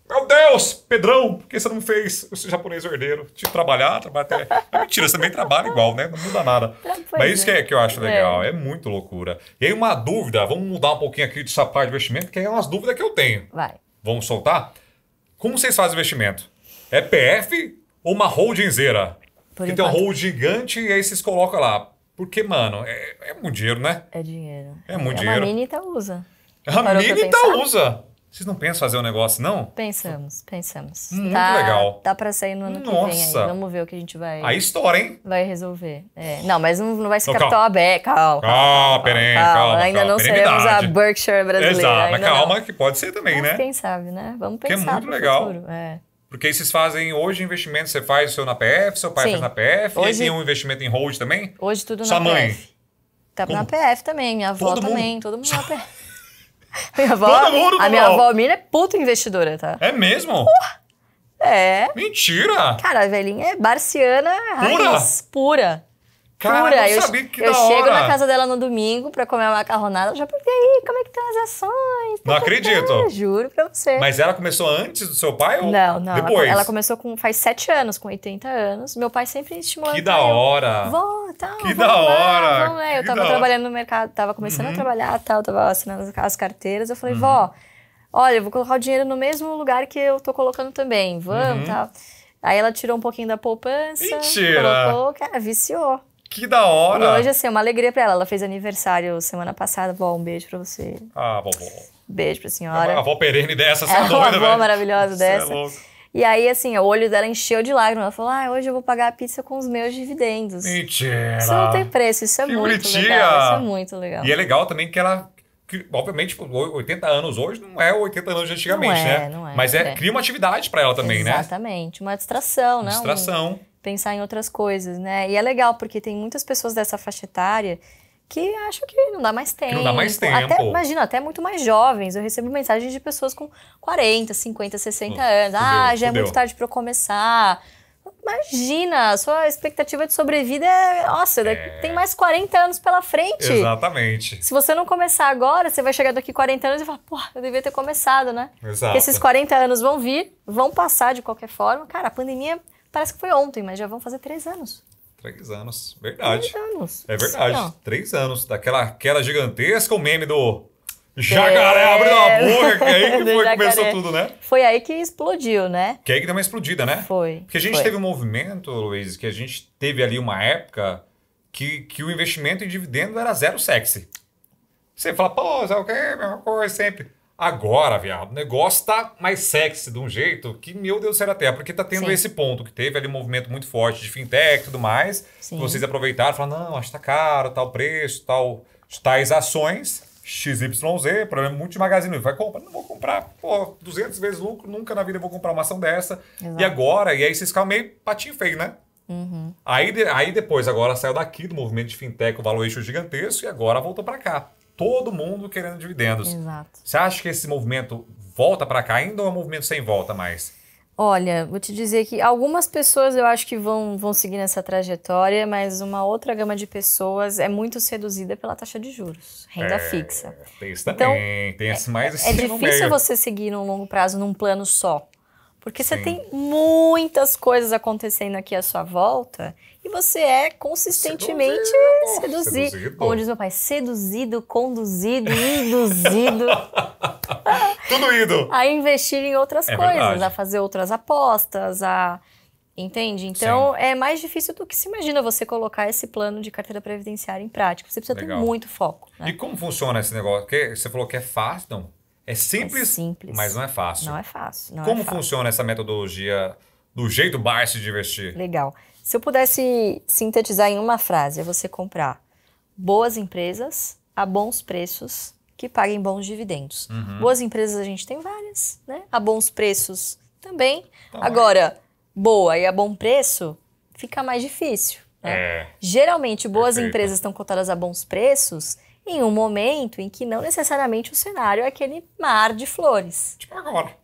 Meu Deus! Pedrão, por que você não fez o japonês herdeiro? Tipo, trabalhar até... É mentira, você também trabalha igual, né? Não muda nada. Mas isso que eu acho legal, é muito loucura. E aí uma dúvida, vamos mudar um pouquinho aqui dessa parte de investimento, que é umas dúvidas que eu tenho. Vai. Vamos soltar? Como vocês fazem investimento? É PF ou uma holdingzeira? Porque tem um hold gigante e aí vocês colocam lá. Porque, mano, é muito dinheiro, né? É dinheiro. É muito dinheiro. A Mini Itaúsa. A Mini Itaúsa. Vocês não pensam fazer um negócio, não? Pensamos. Muito legal. Tá pra sair no ano que vem aí. Vamos ver o que a gente vai... Aí estoura, hein? Vai resolver. Não, mas não vai ser capital aberto. Calma. Ainda não seremos a Berkshire brasileira. Exato, mas calma que pode ser também, né? Quem sabe, né? Vamos pensar. Que é muito legal. Futuro. Porque aí vocês fazem hoje investimento, você faz o seu na PF, seu pai faz na PF, hoje, e aí tem um investimento em hold também? Hoje tudo Sua na mãe? PF. Tá na PF também, minha avó também, todo mundo na PF. Minha avó Miriam é puta investidora, tá? É mesmo? Mentira! Cara, a velhinha é barciana pura. Cara, eu sabia que eu chego na casa dela no domingo pra comer uma macarronada, eu já perguntei aí, como é que estão as ações? Não acredito. Juro pra você. Mas ela começou antes do seu pai ou não, depois? Ela começou faz 7 anos, com 80 anos. Meu pai sempre estimulou. Que da hora! Vó, tal. Que da hora! Vamos, eu tava trabalhando no mercado, tava começando a trabalhar, tal, tava assinando as carteiras. Eu falei, vó, olha, eu vou colocar o dinheiro no mesmo lugar que eu tô colocando também. Vamos, tal. Aí ela tirou um pouquinho da poupança. Mentira! Colocou, cara, viciou. Que da hora! E hoje, assim, é uma alegria pra ela. Ela fez aniversário semana passada. Vó, um beijo pra você. Vovó. Beijo pra senhora. A avó perene dessa, você é doida, velho. Uma avó maravilhosa dessa. É louco. E aí, assim, o olho dela encheu de lágrimas. Ela falou, hoje eu vou pagar a pizza com os meus dividendos. Mentira! Isso não tem preço, isso é muito legal. Isso é muito legal. E é legal também que ela... obviamente, 80 anos hoje não é 80 anos de antigamente, né? Não é. Mas cria uma atividade pra ela também, né? Exatamente. Uma distração, né? Distração. Pensar em outras coisas, né? E é legal, porque tem muitas pessoas dessa faixa etária que acham que não dá mais tempo. Que não dá mais tempo. Imagina, até muito mais jovens. Eu recebo mensagens de pessoas com 40, 50, 60 anos. Já é muito tarde para eu começar. Imagina, a sua expectativa de sobrevida tem mais 40 anos pela frente. Exatamente. Se você não começar agora, você vai chegar daqui 40 anos e falar, eu devia ter começado, né? Exato. Porque esses 40 anos vão vir, vão passar de qualquer forma. Cara, a pandemia parece que foi ontem, mas já vão fazer 3 anos. 3 anos, verdade. 3 anos. É verdade, sim, 3 anos. Daquela gigantesca, o meme do jacaré abrindo a boca, que aí que foi que começou tudo, né? Foi aí que explodiu, né? Que aí que deu uma explodida, né? Foi. Porque a gente teve um movimento, Luiz, que a gente teve ali uma época que o investimento em dividendo era zero sexy. Você fala, sabe o quê? Mesma coisa sempre. Agora, viado, o negócio tá mais sexy de um jeito que, meu Deus do céu, até porque tá tendo Sim. esse ponto que teve ali um movimento muito forte de fintech e tudo mais. Sim. Vocês aproveitaram e falaram, não, acho que tá caro, tal preço, tais ações, XYZ, problema muito de Magazine Luiza. Vai comprar? Não vou comprar, pô, 200 vezes lucro, nunca na vida eu vou comprar uma ação dessa. Exato. E agora, e aí vocês ficam meio patinho feio, né? Uhum. Aí depois, agora saiu daqui do movimento de fintech, o valuation gigantesco, e agora voltou para cá. Todo mundo querendo dividendos. Exato. Você acha que esse movimento volta para cá ainda ou é um movimento sem volta mais? Olha, vou te dizer que algumas pessoas eu acho que vão seguir nessa trajetória, mas uma outra gama de pessoas é muito seduzida pela taxa de juros, renda fixa. Tem isso também, Então, tem esse mais esse É no difícil meio. você seguir num longo prazo num plano só, porque você Sim. tem muitas coisas acontecendo aqui à sua volta e você é consistentemente seduzido. Como diz meu pai, seduzido, conduzido, induzido Tudo indo. a investir em outras É coisas, verdade. a fazer outras apostas, entende? Então, é mais difícil do que se imagina você colocar esse plano de carteira previdenciária em prática. Você precisa Legal. ter muito foco, né? E como funciona esse negócio? Porque você falou que é fácil, não? É simples, simples. mas não é fácil. Não é fácil. Como funciona essa metodologia do jeito Barsi de investir? Legal. Se eu pudesse sintetizar em uma frase, é você comprar boas empresas a bons preços que paguem bons dividendos. Boas empresas a gente tem várias, né? A bons preços também. Agora, boa e a bom preço fica mais difícil, né? Geralmente, boas Perfeito. empresas estão cotadas a bons preços em um momento em que não necessariamente o cenário é aquele mar de flores.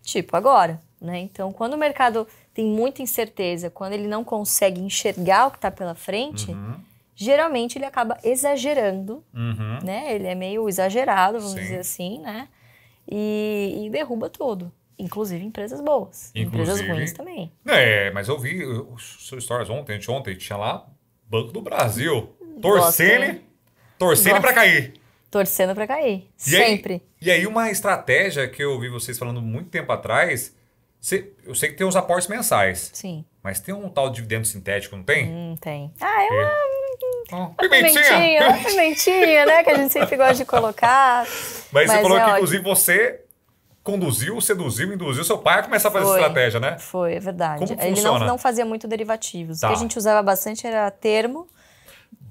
Tipo agora. Né? Então, quando o mercado tem muita incerteza, quando ele não consegue enxergar o que está pela frente, geralmente ele acaba exagerando, né? Ele é meio exagerado, vamos dizer assim, né? E derruba tudo. Inclusive empresas boas. Empresas ruins também. Mas eu vi os seus stories ontem tinha lá Banco do Brasil. Torcendo para cair. Torcendo para cair. Sempre. E aí uma estratégia que eu ouvi vocês falando muito tempo atrás, eu sei que tem os aportes mensais. Sim. Mas tem um tal de dividendo sintético, não tem? Tem. Pimentinha, né? Que a gente sempre gosta de colocar. Mas você falou que, ótimo. inclusive, você conduziu, seduziu, induziu seu pai a começar a fazer essa estratégia, né? Foi, é verdade. Como Ele funciona? não fazia muito derivativos. Tá. O que a gente usava bastante era termo.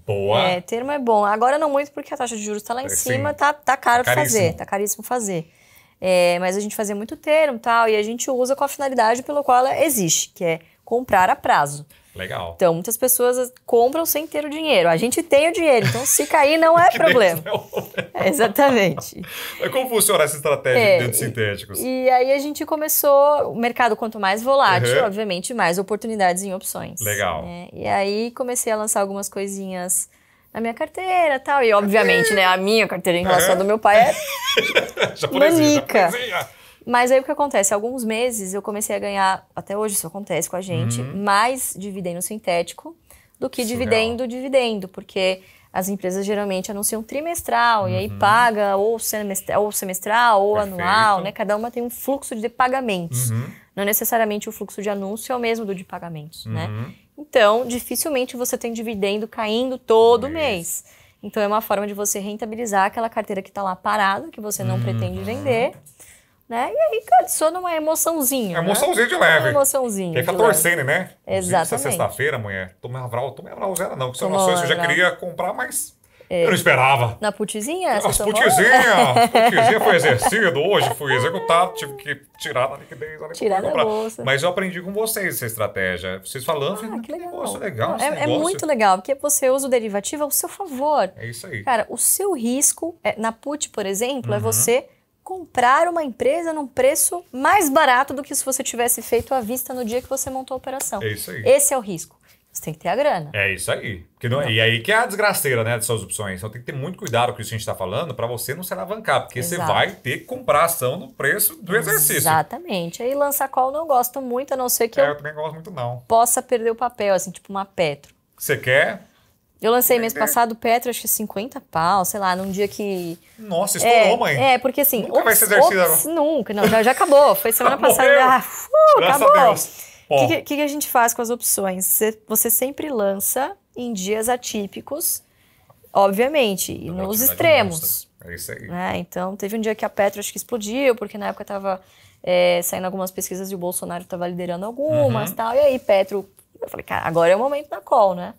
Boa. Termo é bom. Agora não muito porque a taxa de juros está lá em cima, sim. tá caro Caríssimo. fazer, tá caríssimo fazer. Mas a gente fazia muito termo e tal, e a gente usa com a finalidade pelo qual ela existe, que é comprar a prazo. Legal. Então, muitas pessoas compram sem ter o dinheiro. A gente tem o dinheiro, então se cair não é problema. Exatamente. Mas como funciona essa estratégia de dividendos sintéticos? E aí a gente começou, o mercado quanto mais volátil, obviamente, mais oportunidades em opções. Legal. Né? E aí comecei a lançar algumas coisinhas na minha carteira e tal. E obviamente, né, a minha carteira em relação ao do meu pai é manica. Mas aí o que acontece? Há alguns meses eu comecei a ganhar, até hoje isso acontece com a gente, mais dividendo sintético do que dividendo, porque as empresas geralmente anunciam trimestral e aí paga ou semestral ou anual, né? Cada uma tem um fluxo de pagamentos. Não necessariamente o fluxo de anúncio é o mesmo do de pagamentos, né? Então, dificilmente você tem dividendo caindo todo mês. Então, é uma forma de você rentabilizar aquela carteira que está lá parada, que você não pretende vender, né? E aí adiciona uma emoçãozinha. Emoçãozinha de leve. Uma emoçãozinha. Fica torcendo, né? Exatamente. Essa sexta-feira, mulher, tomei uma Vrauzera não, que são ações que eu já queria comprar, mas eu não esperava. Na putizinha? As putizinha foi exercido, hoje fui executado, tive que tirar da liquidez. Tirar da bolsa. Mas eu aprendi com vocês essa estratégia. Vocês falando, que legal. Negócio legal esse É negócio. muito legal, porque você usa o derivativo ao seu favor. É isso aí. Cara, o seu risco, na put, por exemplo, é você comprar uma empresa num preço mais barato do que se você tivesse feito à vista no dia que você montou a operação. É isso aí. Esse é o risco. Você tem que ter a grana. É isso aí. Porque e aí que é a desgraceira, né, dessas opções. Então tem que ter muito cuidado com isso que a gente está falando para você não se alavancar, porque você vai ter que comprar ação no preço do exercício. Exatamente. Aí lança call eu não gosto muito, a não ser que eu também gosto muito não. Possa perder o papel, assim, tipo uma Petro. Você quer? Eu lancei mês passado Petro, acho que 50 pau, sei lá, num dia que... Nossa, estourou, mãe. Porque assim... Nunca vai ser exercido agora. Nunca, não, já acabou. Foi semana passada. Graças acabou. a Deus. O que a gente faz com as opções? Você sempre lança em dias atípicos, obviamente, e nos extremos. É isso aí. Né? Então, teve um dia que a Petro acho que explodiu, porque na época estava saindo algumas pesquisas e o Bolsonaro estava liderando algumas e tal. E aí, Petro, eu falei, cara, agora é o momento da call, né?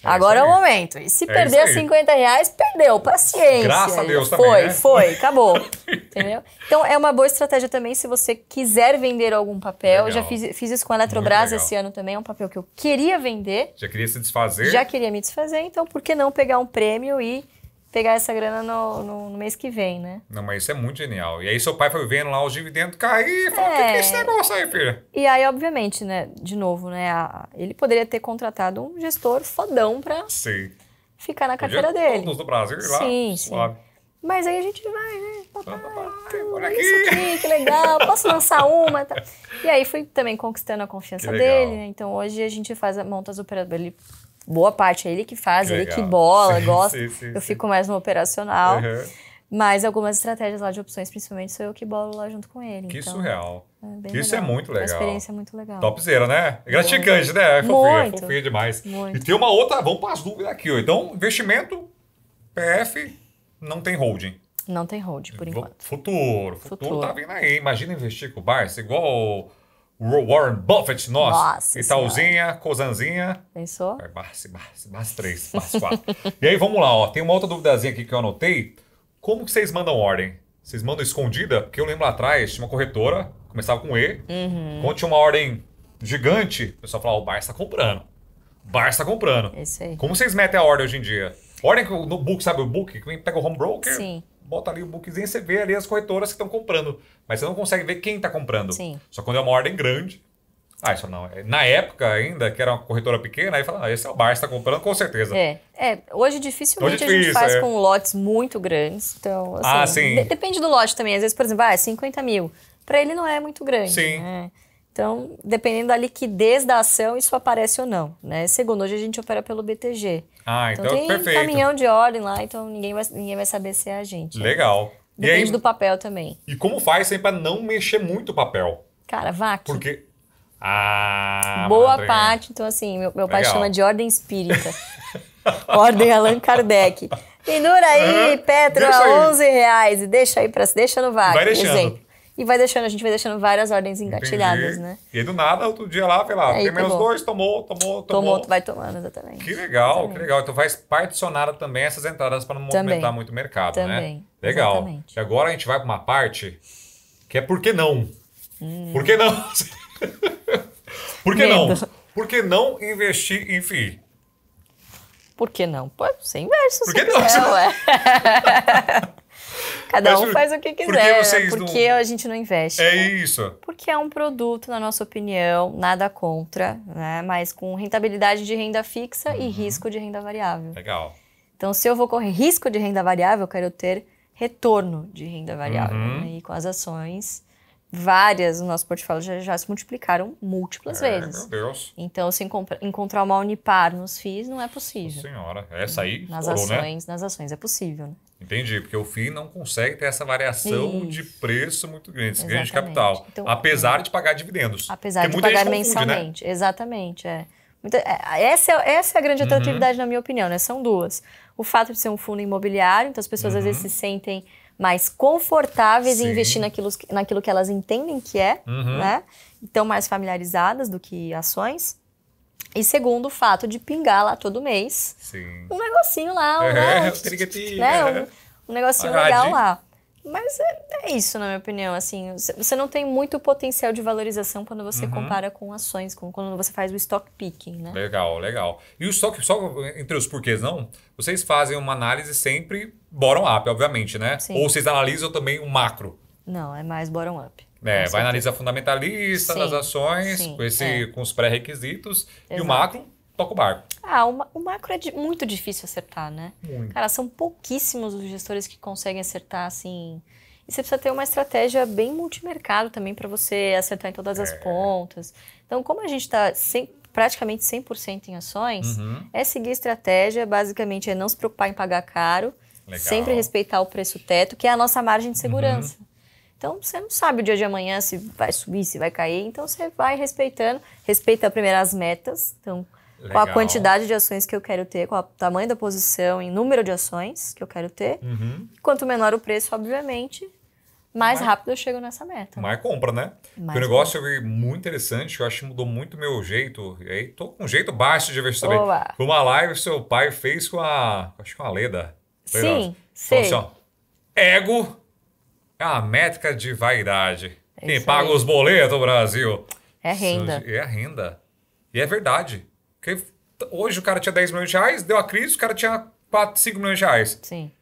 Agora é o momento. E se perder R$50, perdeu. Paciência. Graças a Deus também, também, né? Foi, acabou. Entendeu? Então, é uma boa estratégia também se você quiser vender algum papel. Legal. Eu já fiz isso com a Eletrobras esse ano também. É um papel que eu queria vender. Já queria se desfazer. Já queria me desfazer. Então, por que não pegar um prêmio e pegar essa grana no mês que vem, né? Não, mas isso é muito genial. E aí seu pai foi vendo lá os dividendos cair e falou, o que é esse negócio aí, filha? E aí, obviamente, né, de novo, né, ele poderia ter contratado um gestor fodão pra ficar na carteira dele. Todos do Brasil lá, sim. Mas aí a gente vai, né, papai, olha isso aqui, que legal, posso lançar uma? Tá. E aí fui também conquistando a confiança dele, né? Então hoje a gente monta as operações. Boa parte é ele que faz, ele que bola, gosta. Eu fico mais no operacional. Mas algumas estratégias lá de opções, principalmente, sou eu que bolo lá junto com ele. Que então, surreal. Isso legal. é muito legal. Uma experiência muito legal. Topzera, né? É gratificante, né? É fofinha demais. Muito. E tem uma outra, vamos para as dúvidas aqui, ó. Então, investimento, PF, não tem holding. Não tem holding, por enquanto. Futuro tá vindo aí. Imagina investir com o Barça, igual o Warren Buffett, nossa Itaúzinha, Cosanzinha. Pensou? Barça 3, Barça 4. E aí, vamos lá, ó. Tem uma outra duvidazinha aqui que eu anotei. Como que vocês mandam ordem? Vocês mandam escondida? Porque eu lembro lá atrás, tinha uma corretora, começava com E. Quando tinha uma ordem gigante, o pessoal falava, o Barça tá comprando. Barça tá comprando. Isso aí. Como vocês metem a ordem hoje em dia? Ordem no book, sabe o book? Que pega o home broker, Sim. bota ali o bookzinho e você vê ali as corretoras que estão comprando. Mas você não consegue ver quem está comprando. Sim. Só quando é uma ordem grande. Isso não. Na época ainda, que era uma corretora pequena, aí fala, esse é o Barça, está comprando com certeza. Hoje dificilmente a gente faz com lotes muito grandes. Então, assim, sim. Depende do lote também. Às vezes, por exemplo, 50 mil. Para ele não é muito grande. Sim. Né? Então, dependendo da liquidez da ação, isso aparece ou não. Né? Segundo, hoje a gente opera pelo BTG. Então tem perfeito. Caminhão de ordem lá, então ninguém vai saber se é a gente. Legal. Depende do papel também. E como faz sempre para não mexer muito o papel? Cara, VAC. Porque... Boa parte. Então, assim, meu pai chama de ordem espírita. Ordem Allan Kardec. Pendura aí, Petro, a R$11. E deixa no VAC. Vai deixando. Exemplo. E a gente vai deixando várias ordens engatilhadas, né? E aí, do nada, outro dia lá, tem menos 2, tomou. Vai tomando, exatamente. Que legal, que legal. Então faz particionada também essas entradas para não movimentar muito o mercado, né? Legal. Exatamente. E agora a gente vai para uma parte que é por que não? Por que não? Por que não? Por que não investir em FII? Por que não? Pode ser inverso, por que não? Ué. Cada um faz o que quiser. Por que a gente não investe? É isso. Porque é um produto, na nossa opinião, nada contra, né? Mas com rentabilidade de renda fixa e risco de renda variável. Legal. Então, se eu vou correr risco de renda variável, eu quero ter retorno de renda variável. Né? E com as ações, várias no nosso portfólio já se multiplicaram múltiplas vezes. Meu Deus. Então, se encontrar uma Unipar nos FIIs, não é possível. Senhora, essa aí nas ações é possível, né? Entendi, porque o FII não consegue ter essa variação de preço muito grande, esse ganho de Exatamente. capital, Então, apesar de pagar dividendos. Apesar de pagar mensalmente, né? Exatamente. Essa é a grande atratividade, na minha opinião, né? São duas. O fato de ser um fundo imobiliário, então as pessoas às vezes se sentem mais confortáveis em investir naquilo que elas entendem que é, né? Então, mais familiarizadas do que ações. E segundo, o fato de pingar lá todo mês um negocinho lá, um negocinho legal lá. Mas é isso, na minha opinião. Assim, você não tem muito potencial de valorização quando você compara com ações, quando você faz o stock picking, né? Legal. E o stock, só entre os porquês não, vocês fazem uma análise sempre bottom-up, obviamente, né? Sim. Ou vocês analisam também o macro? Não, é mais bottom-up. Vai analisar fundamentalista das ações, com os pré-requisitos, e o macro toca o barco. O macro é muito difícil acertar, né? Muito. Cara, são pouquíssimos os gestores que conseguem acertar, assim. E você precisa ter uma estratégia bem multimercado também para você acertar em todas as pontas. Então, como a gente está praticamente 100% em ações, seguir a estratégia, basicamente, é não se preocupar em pagar caro, sempre respeitar o preço teto, que é a nossa margem de segurança. Então, você não sabe o dia de amanhã se vai subir, se vai cair. Então, você vai respeitando. Respeita primeiro as metas. Então, com a quantidade de ações que eu quero ter, com o tamanho da posição em número de ações que eu quero ter. Quanto menor o preço, obviamente, mais rápido eu chego nessa meta. Mais compra, né? Porque o negócio eu vi muito interessante, eu acho que mudou muito o meu jeito. E aí tô com um jeito baixo de investir também. Foi uma live que seu pai fez com acho que uma Leda. Sim, sei. Falou assim, ó, ego é uma métrica de vaidade. Quem paga os boletos, Brasil? É renda. É a renda. E é verdade. Porque hoje o cara tinha 10 milhões de reais, deu a crise, o cara tinha 5 milhões de reais. Sim.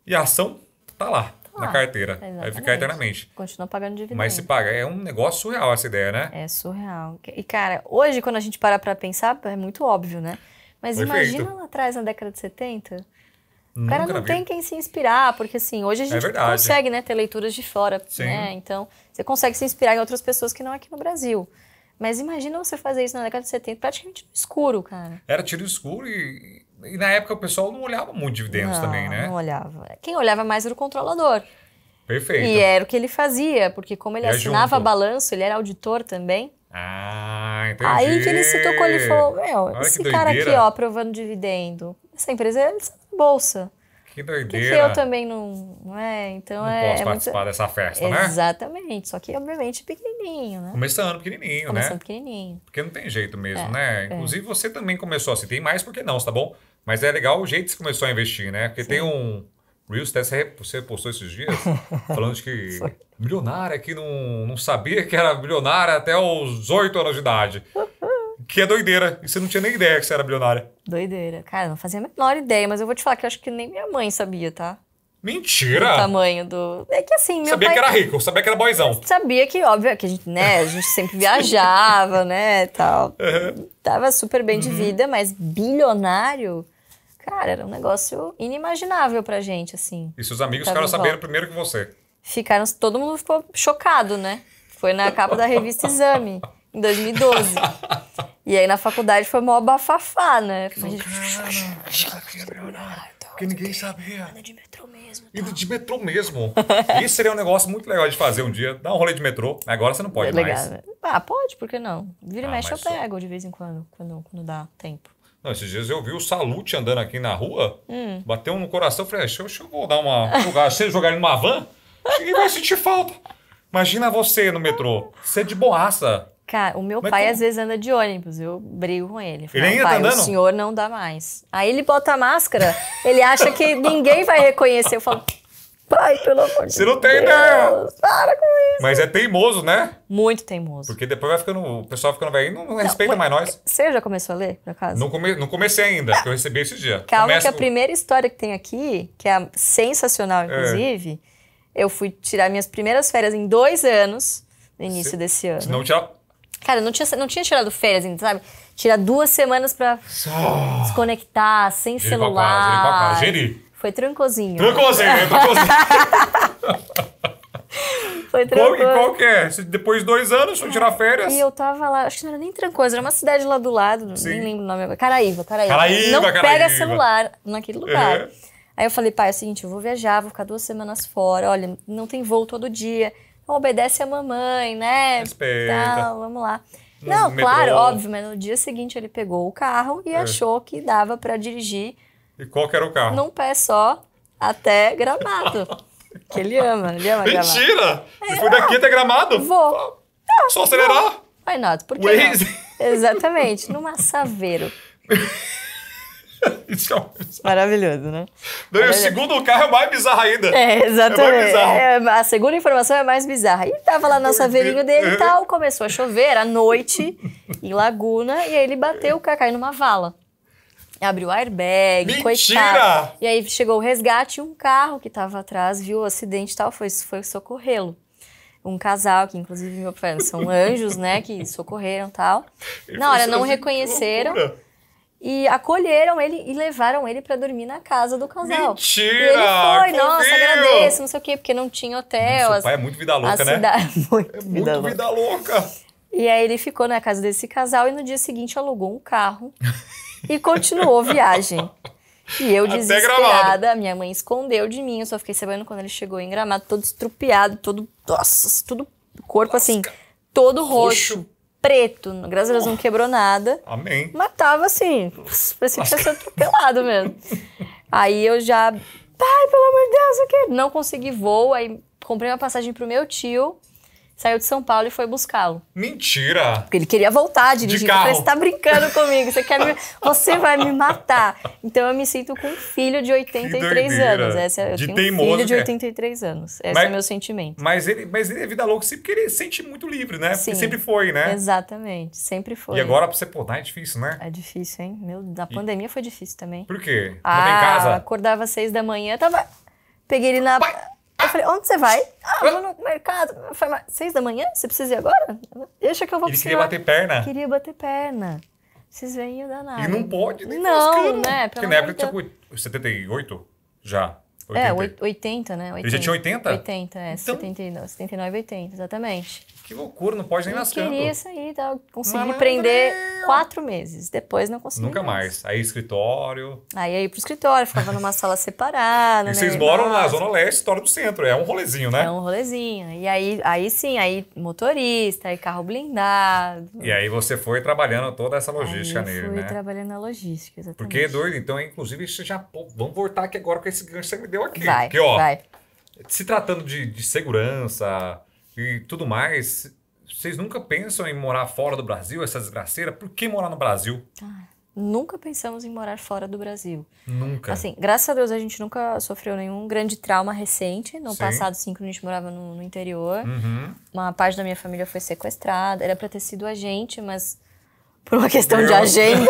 E a ação tá lá, na carteira. Exatamente. Vai ficar eternamente. Continua pagando dividendo. Mas se paga. É um negócio surreal essa ideia, né? É surreal. E, cara, hoje, quando a gente para pra pensar, é muito óbvio, né? Mas imagina lá atrás, na década de 70... O cara não tem quem se inspirar, porque assim, hoje a gente consegue, né, ter leituras de fora, né? Então, você consegue se inspirar em outras pessoas que não aqui no Brasil. Mas imagina você fazer isso na década de 70, praticamente no escuro, cara. Era tiro escuro e na época o pessoal não olhava muito dividendos também, né? Não olhava. Quem olhava mais era o controlador. Perfeito. E era o que ele fazia, porque como ele assinava balanço, ele era auditor também. Ah, entendi. Aí que ele se tocou, ele falou, esse cara aqui, ó, aprovando dividendo, essa empresa é bolsa. Que doideira. Que eu também não é, então não posso participar dessa festa, né? Exatamente, só que obviamente pequenininho, né? Começando pequenininho, Começando pequenininho. Porque não tem jeito mesmo, né? Inclusive você também começou assim, tem mais porque não, tá bom? Mas é legal o jeito que você começou a investir, né? Porque tem um Reels, você postou esses dias, falando de que milionária que não sabia que era milionária até os 8 anos de idade. Que é doideira. E você não tinha nem ideia que você era bilionária. Doideira. Cara, não fazia a menor ideia, mas eu vou te falar que eu acho que nem minha mãe sabia, tá? Mentira! O tamanho do... É que assim, meu sabia pai... que era rico, sabia que era boizão. Sabia que, óbvio, que a gente, né, a gente sempre viajava, né, tal. Tava super bem de vida, mas bilionário, cara, era um negócio inimaginável pra gente, assim. E seus amigos ficaram sabendo primeiro que você. Todo mundo ficou chocado, né? Foi na capa da revista Exame, em 2012. E aí na faculdade foi mó bafafá, né? Porque ninguém sabia. Anda de metrô mesmo. Indo de metrô mesmo. Isso seria um negócio muito legal de fazer um dia. Dar um rolê de metrô. Agora você não pode mais. Ah, pode, por que não? Vira e mexe eu pego de vez em quando dá tempo. Não, esses dias eu vi o Salute andando aqui na rua. Bateu no coração. Falei, deixa eu vou dar uma... Se jogar ele numa van, ninguém vai sentir falta. Imagina você no metrô. Você é de boaça. Cara, o meu pai às vezes anda de ônibus, eu brigo com ele. Ele ainda tá andando? O senhor não dá mais. Aí ele bota a máscara, ele acha que ninguém vai reconhecer. Eu falo, pai, pelo amor de Deus. Você não tem ideia. Para com isso. Mas é teimoso, né? Muito teimoso. Porque depois vai ficando, o pessoal ficando velho, não respeita mais nós. Você já começou a ler, por acaso? Não comecei ainda, porque eu recebi esse dia. Calma que a primeira história que tem aqui, que é sensacional, inclusive, eu fui tirar minhas primeiras férias em 2 anos, no início desse ano. Não tinha... Cara, não tinha tirado férias ainda, sabe? Tirar 2 semanas pra desconectar, sem celular. Gerir. Foi trancosinho. Trancosinho. Foi trancoso. Qual que é? Depois de 2 anos, foi tirar férias? E eu tava lá, acho que não era nem Trancoso, era uma cidade lá do lado, nem lembro o nome agora. Caraíva. Não pega celular naquele lugar. Aí eu falei, pai, é o seguinte, eu vou viajar, vou ficar 2 semanas fora, olha, não tem voo todo dia. Então obedece a mamãe, né? Respeita. Então, vamos lá. Não, claro, óbvio, mas no dia seguinte ele pegou o carro e achou que dava pra dirigir. E qual que era o carro? Num pé só, até Gramado. Que ele ama Gramado. Mentira! Você foi daqui até Gramado? Vou. Só acelerar? Why not? Por que não? Exatamente, numa Saveiro. Maravilhoso, né? O segundo carro é mais bizarro ainda. Exatamente. A segunda informação é mais bizarra. E tava lá no saveirinho dele e tal, começou a chover à noite, em Laguna, e aí ele bateu o carro, caiu numa vala. Abriu o airbag, coitado. E aí chegou o resgate e um carro que tava atrás, viu o acidente e tal, foi socorrê-lo. Um casal, que inclusive meu pai, são anjos, né, que socorreram e tal. Na hora não reconheceram. E acolheram ele e levaram ele pra dormir na casa do casal. Mentira! E ele foi, nossa, agradeço, não sei o quê, porque não tinha hotel. Seu pai é muito vida louca, né? Muito vida louca. E aí ele ficou na casa desse casal e no dia seguinte alugou um carro e continuou a viagem. E eu desesperada, minha mãe escondeu de mim, eu só fiquei sabendo quando ele chegou em Gramado, todo estrupiado, todo, nossa, tudo, corpo assim, todo roxo. preto. Graças a Deus não quebrou nada. Amém. Mas tava assim, parecia que tinha sido atropelado mesmo. Aí eu já, pai, pelo amor de Deus, eu quero. Não consegui voo, aí comprei uma passagem pro meu tio, saiu de São Paulo e foi buscá-lo. Mentira! Porque ele queria voltar a dirigir. De carro. Eu falei, você tá brincando comigo, você vai me matar. Então eu me sinto com um filho de 83 anos. Eu de tenho teimoso, um filho de que é. 83 anos. Esse é o meu sentimento. Mas ele é vida louca, porque ele se sente muito livre, né? Sim, porque sempre foi, né? Exatamente, sempre foi. E agora pra você podar é difícil, né? É difícil, hein? Na pandemia foi difícil também. Por quê? Não tem casa? Acordava às 6 da manhã, peguei ele na... Pai! Eu falei, onde você vai? Vou no mercado. Eu falei, 6 da manhã? Você precisa ir agora? Deixa que eu vou Ele precisar. queria bater perna? Queria bater perna. Vocês veem ia dar nada. E não pode, nem não, lascando. né? Porque na época tinha 78? Já. 80. 80, né? 80. Ele já tinha 80? 80, então... 79, 80, exatamente. Que loucura, não pode nem lascando. Eu queria sair, tá? Consegui prender 4 meses. Depois não consegui. Nunca mais. Aí escritório. Aí eu ia pro escritório, ficava numa sala separada. E vocês moram na Zona Leste, história do centro. É um rolezinho, né? É um rolezinho. E aí sim, aí motorista, aí carro blindado. E aí você foi trabalhando toda essa logística nele, né? Fui trabalhando na logística, exatamente. Porque é doido. Então, inclusive, você já... Pô, vamos voltar aqui agora com esse gancho que você me deu aqui. Vai, porque, ó, vai. se tratando de segurança e tudo mais, vocês nunca pensam em morar fora do Brasil, essa desgraceira? Por que morar no Brasil? Nunca pensamos em morar fora do Brasil. Nunca. Assim, graças a Deus a gente nunca sofreu nenhum grande trauma recente. No Sim. passado, sim, quando a gente morava no interior. Uhum. Uma parte da minha família foi sequestrada. Era pra ter sido a gente, mas por uma questão de agenda,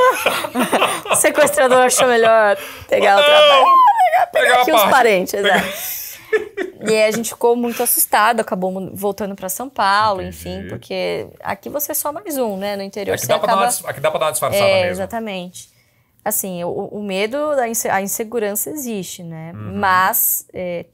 o sequestrador achou melhor pegar o trabalho. Pegar aqui os parentes, exato. E aí a gente ficou muito assustado, acabou voltando pra São Paulo, enfim, porque aqui você é só mais um, né? No interior Aqui você acaba... aqui dá pra dar uma disfarçada mesmo. Exatamente. Assim, o medo, a insegurança existe, né? Mas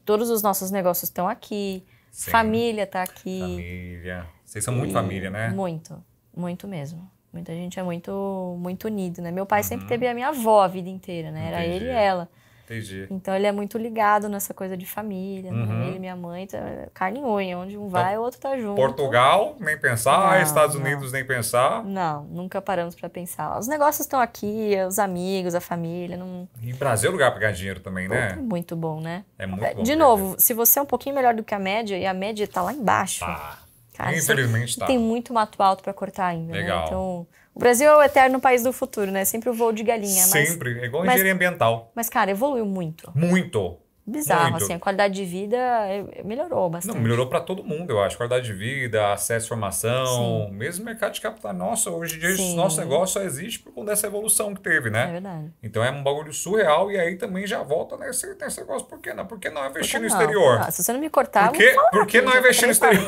todos os nossos negócios estão aqui, Sim. Família tá aqui. Família. Vocês são muito família, né? Muito mesmo. Muita gente é muito, muito unido, né? Meu pai sempre teve a minha avó a vida inteira, né? Era ele e ela. Entendi. Então ele é muito ligado nessa coisa de família, né? Ele e minha mãe, carne e unha, onde um vai, o outro tá junto. Portugal, nem pensar, Não, Estados Unidos, nem pensar. Não, nunca paramos pra pensar. Os negócios estão aqui, os amigos, a família, não... E Brasil é lugar pra ganhar dinheiro também, né? É muito bom, né? É muito bom. De novo, se você é um pouquinho melhor do que a média, e a média tá lá embaixo. Tá. Cara, Infelizmente tá. Tem muito mato alto pra cortar ainda, Legal. né? Então, o Brasil é o eterno país do futuro, né? Sempre o voo de galinha. Sempre. É igual engenharia ambiental. Mas, cara, evoluiu muito. Muito. Bizarro, muito. assim, a qualidade de vida melhorou bastante. Não, melhorou pra todo mundo, eu acho. Qualidade de vida, acesso à informação, Sim. mesmo mercado de capital. Nossa, hoje em dia Sim. esse nosso negócio só existe por conta dessa evolução que teve, né? É verdade. Então é um bagulho surreal e aí também já volta nesse negócio. Por que não? Por que não investir no Não, exterior? não, se você não me cortar, Por que não investir no exterior?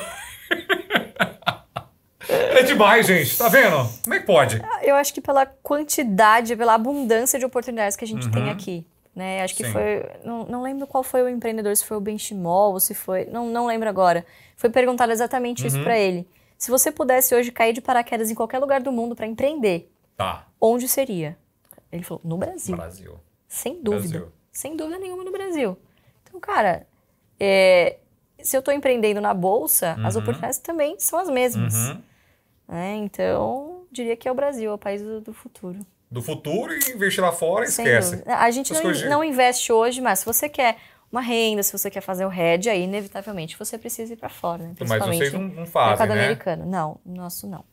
É demais, gente. Tá vendo? Como é que pode? Eu acho que pela quantidade, pela abundância de oportunidades que a gente tem aqui. Né? Acho que Sim. foi... Não lembro qual foi o empreendedor, se foi o Benchimol ou se foi... Não lembro agora. Foi perguntado exatamente isso pra ele. Se você pudesse hoje cair de paraquedas em qualquer lugar do mundo pra empreender, Tá. onde seria? Ele falou, no Brasil. Brasil. Sem dúvida. Brasil. Sem dúvida nenhuma no Brasil. Então, cara, se eu tô empreendendo na Bolsa, as oportunidades também são as mesmas. Né? Então, diria que é o Brasil, é o país do futuro. Do futuro e investir lá fora, Sem esquece. dúvida. A gente Essas coisas não investe hoje, mas se você quer uma renda, se você quer fazer o hedge, aí inevitavelmente você precisa ir para fora, né? Mas Principalmente vocês não no fazem, mercado né? americano. Não, o nosso não.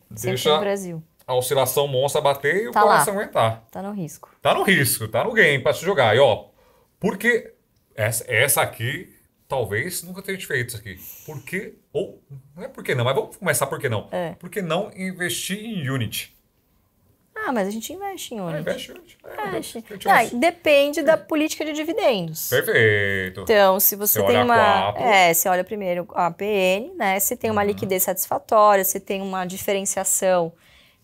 Sempre Deixa no Brasil. a oscilação monstra bater e o Tá coração lá. aguentar. Tá no risco. Tá no risco, tá no game pra se jogar. E ó, porque essa aqui, talvez nunca tenha feito isso aqui. Por que, ou não é por que não, mas vamos começar por que não. Por que não investir em Unity? Ah, mas a gente investe em Unity. Investe em Unity. Investe. Depende da política de dividendos. Perfeito. Então, se você tem olha uma... a quatro. Você olha primeiro a PN, né? Se tem uma liquidez satisfatória, se tem uma diferenciação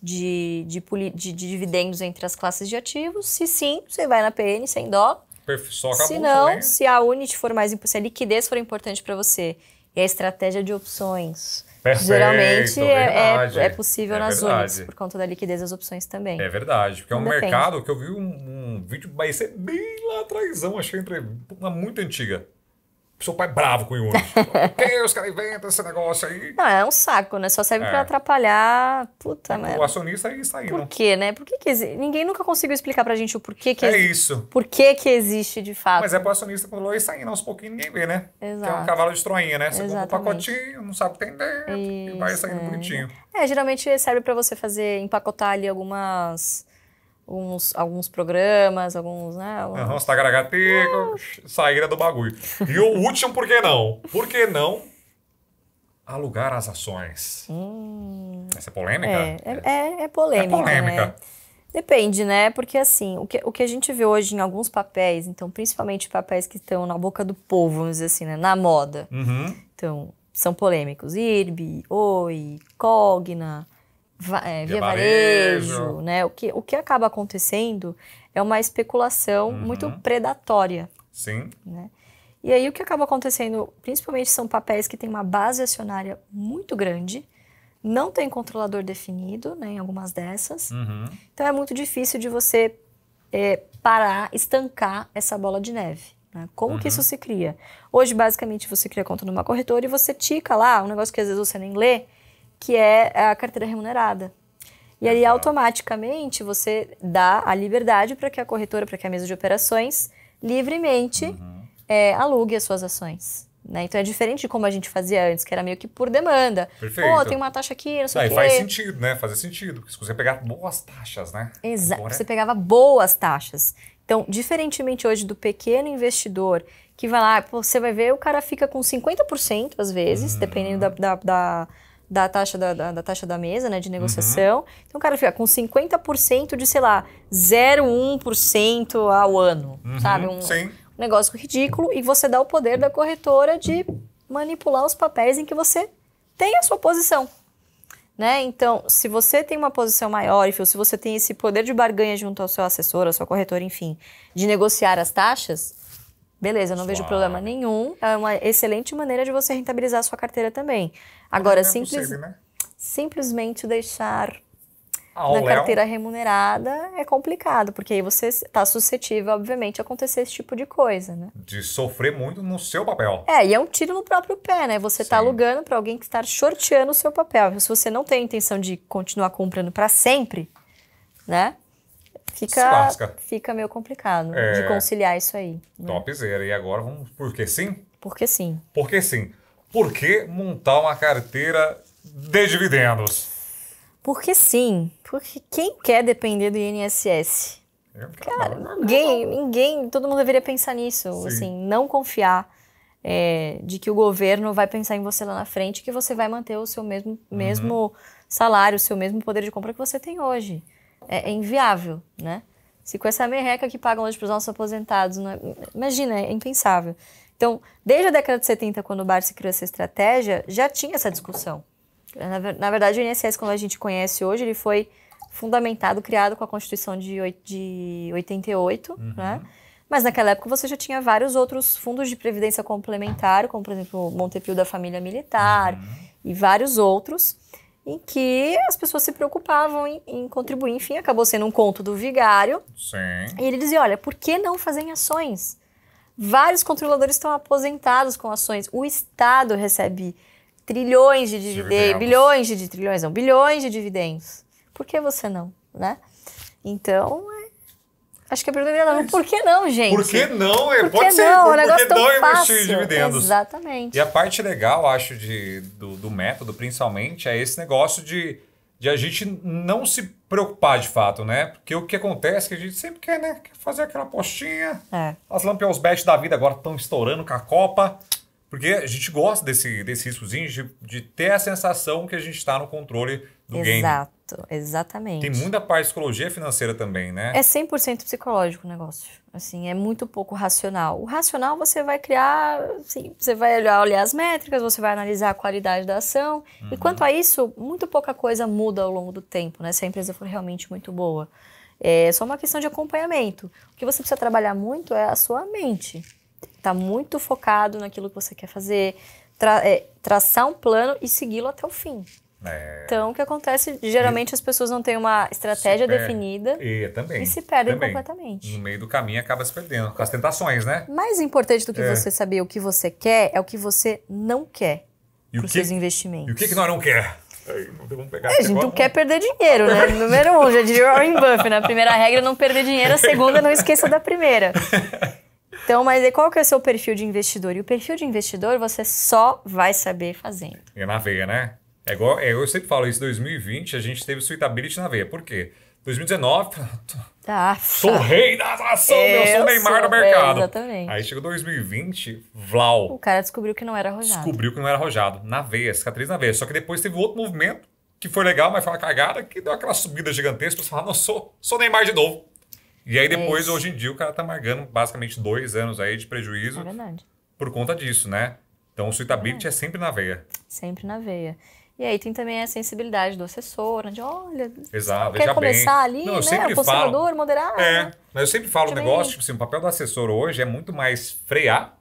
de dividendos entre as classes de ativos. Se sim, você vai na PN sem dó. Só acabou Se não, também. se a Unity for mais... Se a liquidez for importante para você e a estratégia de opções... Perfeito, geralmente verdade. é possível nas verdade. Units, por conta da liquidez das opções também. É verdade, porque é um Então, depende. mercado que eu vi um vídeo, mas é bem lá atrásão, achei muito antiga. Seu pai é bravo com o Yunus. Por que os caras inventam esse negócio aí? Não, é um saco, né? Só serve pra atrapalhar. Puta, O acionista aí está indo. Por quê, né? Por que ninguém nunca conseguiu explicar pra gente o porquê que isso. Por que existe de fato. Mas é pro acionista quando ele saindo aos pouquinhos, ninguém vê, né? Exato. Que é um cavalo de Troinha, né? Você compra um Exatamente. pacotinho, não sabe o que tem dentro e vai saindo bonitinho. Geralmente serve pra você empacotar ali alguns programas, alguns, né? Os tagaragaticos, saíra do bagulho. E o último, por que não? Por que não alugar as ações? Essa é polêmica? É polêmica. É polêmica. Né? Depende, né? Porque assim, o que a gente vê hoje em alguns papéis, então principalmente papéis que estão na boca do povo, vamos dizer assim, né? Na moda. Então, são polêmicos. IRB, Oi, Cogna, Via Varejo, né? O que acaba acontecendo é uma especulação muito predatória. Sim. Né? E aí o que acaba acontecendo, principalmente são papéis que têm uma base acionária muito grande, não tem controlador definido, né, em algumas dessas. Então é muito difícil de você parar, estancar essa bola de neve. Né? Como que isso se cria? Hoje, basicamente, você cria conta numa corretora e você tica lá um negócio que às vezes você nem lê, que é a carteira remunerada. E aí, automaticamente, você dá a liberdade para que a corretora, para que a mesa de operações, livremente alugue as suas ações. Né? Então, é diferente de como a gente fazia antes, que era meio que por demanda. Perfeito. Pô, tem uma taxa aqui, não sei o quê. Faz sentido, né? Fazer sentido. Porque se você pegar boas taxas, né? Exato. Você pegava boas taxas. Então, diferentemente hoje do pequeno investidor, que vai lá, você vai ver, o cara fica com 50% às vezes, dependendo da taxa da taxa da mesa, né, de negociação. Então, o cara fica com 50% de, sei lá, 0,1% ao ano, sabe? Um negócio ridículo. E você dá o poder da corretora de manipular os papéis em que você tem a sua posição. Né? Então, se você tem uma posição maior, se você tem esse poder de barganha junto ao seu assessor, à sua corretora, enfim, de negociar as taxas, beleza, eu não vejo problema nenhum. É uma excelente maneira de você rentabilizar a sua carteira também. Agora, simplesmente deixar na carteira remunerada é complicado, porque aí você está suscetível, obviamente, a acontecer esse tipo de coisa, né? De sofrer muito no seu papel. E é um tiro no próprio pé, né? Você está alugando para alguém que está shorteando o seu papel. Se você não tem a intenção de continuar comprando para sempre, né? Fica meio complicado de conciliar isso aí. Né? Topzera. E agora vamos... Por que sim? Porque sim. Porque sim. Por que montar uma carteira de dividendos? Porque sim. Porque quem quer depender do INSS? Cara, ninguém, todo mundo deveria pensar nisso. Assim, não confiar de que o governo vai pensar em você lá na frente, que você vai manter o seu mesmo salário, o seu mesmo poder de compra que você tem hoje. É inviável, né? Se com essa merreca que pagam hoje para os nossos aposentados, né? Imagina, é impensável. Então, desde a década de 70, quando o Barsi criou essa estratégia, já tinha essa discussão. Na verdade, o INSS, como a gente conhece hoje, ele foi fundamentado, criado com a Constituição de 88, né? Mas naquela época você já tinha vários outros fundos de previdência complementar, como, por exemplo, o Montepio da Família Militar e vários outros, em que as pessoas se preocupavam em contribuir. Enfim, acabou sendo um conto do vigário. Sim. E ele dizia, olha, por que não fazer em ações? Vários controladores estão aposentados com ações. O Estado recebe trilhões de dividendos, bilhões de dividendos. Por que você não, né? Então, acho que a pergunta é por que não, gente? Por que não? Pode ser, por que não investir em dividendos? Exatamente. E a parte legal, acho, do método, principalmente, é esse negócio de a gente não se preocupar de fato, né? Porque o que acontece é que a gente sempre quer, né? Quer fazer aquela apostinha. As Lampions Bet da vida agora estão estourando com a Copa. Porque a gente gosta desse riscozinho de ter a sensação que a gente está no controle do game. Exatamente. Tem muita parte de psicologia financeira também, né? É 100% psicológico o negócio. Assim, é muito pouco racional. O racional você vai criar, assim, você vai olhar as métricas, você vai analisar a qualidade da ação. E quanto a isso, muito pouca coisa muda ao longo do tempo, né? Se a empresa for realmente muito boa. É só uma questão de acompanhamento. O que você precisa trabalhar muito é a sua mente. Tá muito focado naquilo que você quer fazer, traçar um plano e segui-lo até o fim. Então, o que acontece, geralmente as pessoas não têm uma estratégia definida e se perdem completamente. No meio do caminho acaba se perdendo, com as tentações, né? Mais importante do que você saber o que você quer é o que você não quer para os seus investimentos. E o que nós não quer? Vamos pegar a gente não quer perder dinheiro, né? Número 1, já diria Warren Buffett, né? A primeira regra é não perder dinheiro, a segunda, não esqueça da primeira. Então, mas qual que é o seu perfil de investidor? E o perfil de investidor você só vai saber fazendo. É na veia, né? É igual, eu sempre falo isso, em 2020 a gente teve suitability na veia. Por quê? 2019, sou o rei da ação, eu sou o Neymar do mercado. Exatamente. Aí chegou 2020, Vlau. O cara descobriu que não era arrojado. Descobriu que não era arrojado, na veia, cicatriz na veia. Só que depois teve outro movimento que foi legal, mas foi uma cagada, que deu aquela subida gigantesca, pra falar, não, sou Neymar de novo. E aí depois, hoje em dia, o cara tá marcando basicamente 2 anos aí de prejuízo por conta disso, né? Então o suitability é sempre na veia. Sempre na veia. E aí tem também a sensibilidade do assessor, onde, olha, exato, quer começar ali, não, né? O conservador, moderado. Mas eu sempre falo um negócio, tipo assim, o papel do assessor hoje é muito mais frear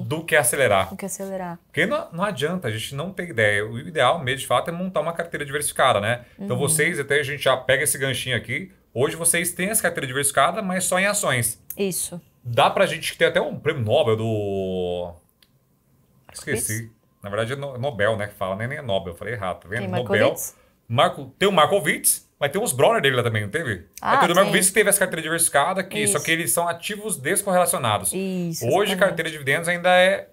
do que acelerar. Porque não adianta, a gente não tem ideia. O ideal mesmo, de fato, é montar uma carteira diversificada, né? Então vocês, até a gente já pega esse ganchinho aqui, hoje vocês têm essa carteira diversificada, mas só em ações. Isso. Dá pra gente ter até um prêmio Nobel do... Esqueci. Na verdade é Nobel, né, que fala, nem é Nobel, eu falei errado, tá vendo? Tem Nobel. Tem o Markowitz, mas tem uns brother dele lá também, não teve? Tem o do Markowitz que teve essa carteira diversificada, só que eles são ativos descorrelacionados. Isso, hoje, carteira de dividendos ainda é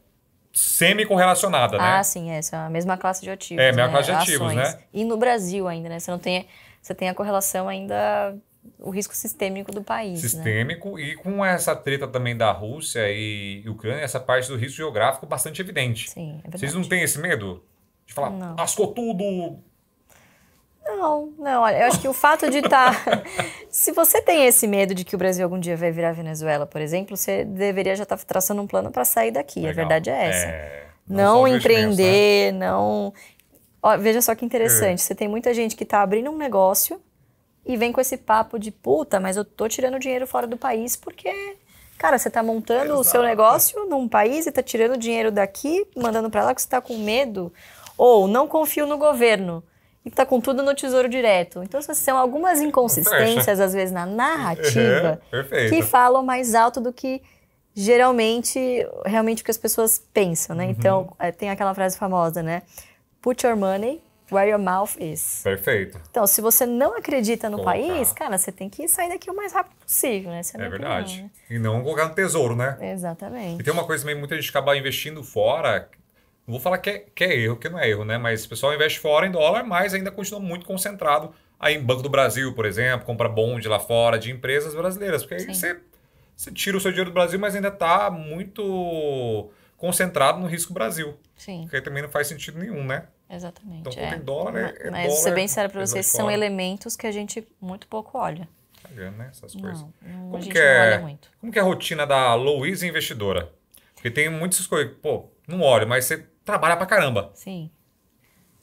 semi-correlacionada, né? Sim, essa é a mesma classe de ativos. É, a mesma classe de ativos, né? E no Brasil ainda, né? Você tem a correlação ainda, o risco sistêmico do país. Sistêmico, né? E com essa treta também da Rússia e Ucrânia, essa parte do risco geográfico bastante evidente. Sim, é verdade. Vocês não têm esse medo? De falar, lascou tudo... Não, olha, eu acho que o fato de estar... Se você tem esse medo de que o Brasil algum dia vai virar Venezuela, por exemplo, você deveria já estar traçando um plano para sair daqui. Legal. A verdade é essa. Não empreender, não... Ó, veja só que interessante, você tem muita gente que está abrindo um negócio e vem com esse papo de puta, mas eu tô tirando dinheiro fora do país porque... Cara, você está montando o seu negócio num país e está tirando dinheiro daqui, mandando para lá porque você está com medo. Ou não confio no governo. E tá com tudo no Tesouro Direto. Então, são algumas inconsistências, às vezes, na narrativa, que falam mais alto do que realmente o que as pessoas pensam, né? Então, tem aquela frase famosa, né? Put your money where your mouth is. Perfeito. Então, se você não acredita no país, cara, você tem que sair daqui o mais rápido possível, né? É verdade. Opinião, né? E não colocar no tesouro, né? Exatamente. E tem uma coisa também, muita gente acaba investindo fora... Não vou falar que é erro, que não é erro, né? Mas o pessoal investe fora em dólar, mas ainda continua muito concentrado aí em Banco do Brasil, por exemplo, compra bonde lá fora de empresas brasileiras. Porque aí você tira o seu dinheiro do Brasil, mas ainda está muito concentrado no risco Brasil. Sim. Porque aí também não faz sentido nenhum, né? Exatamente. Então, quando tem dólar, mas dólar, ser bem sério para vocês, são elementos que a gente muito pouco olha. Tá vendo, né? Essas coisas. Não, a gente não olha muito. Como que é a rotina da Louise investidora? Porque tem muitas coisas, pô, não olho, mas você trabalha pra caramba. Sim.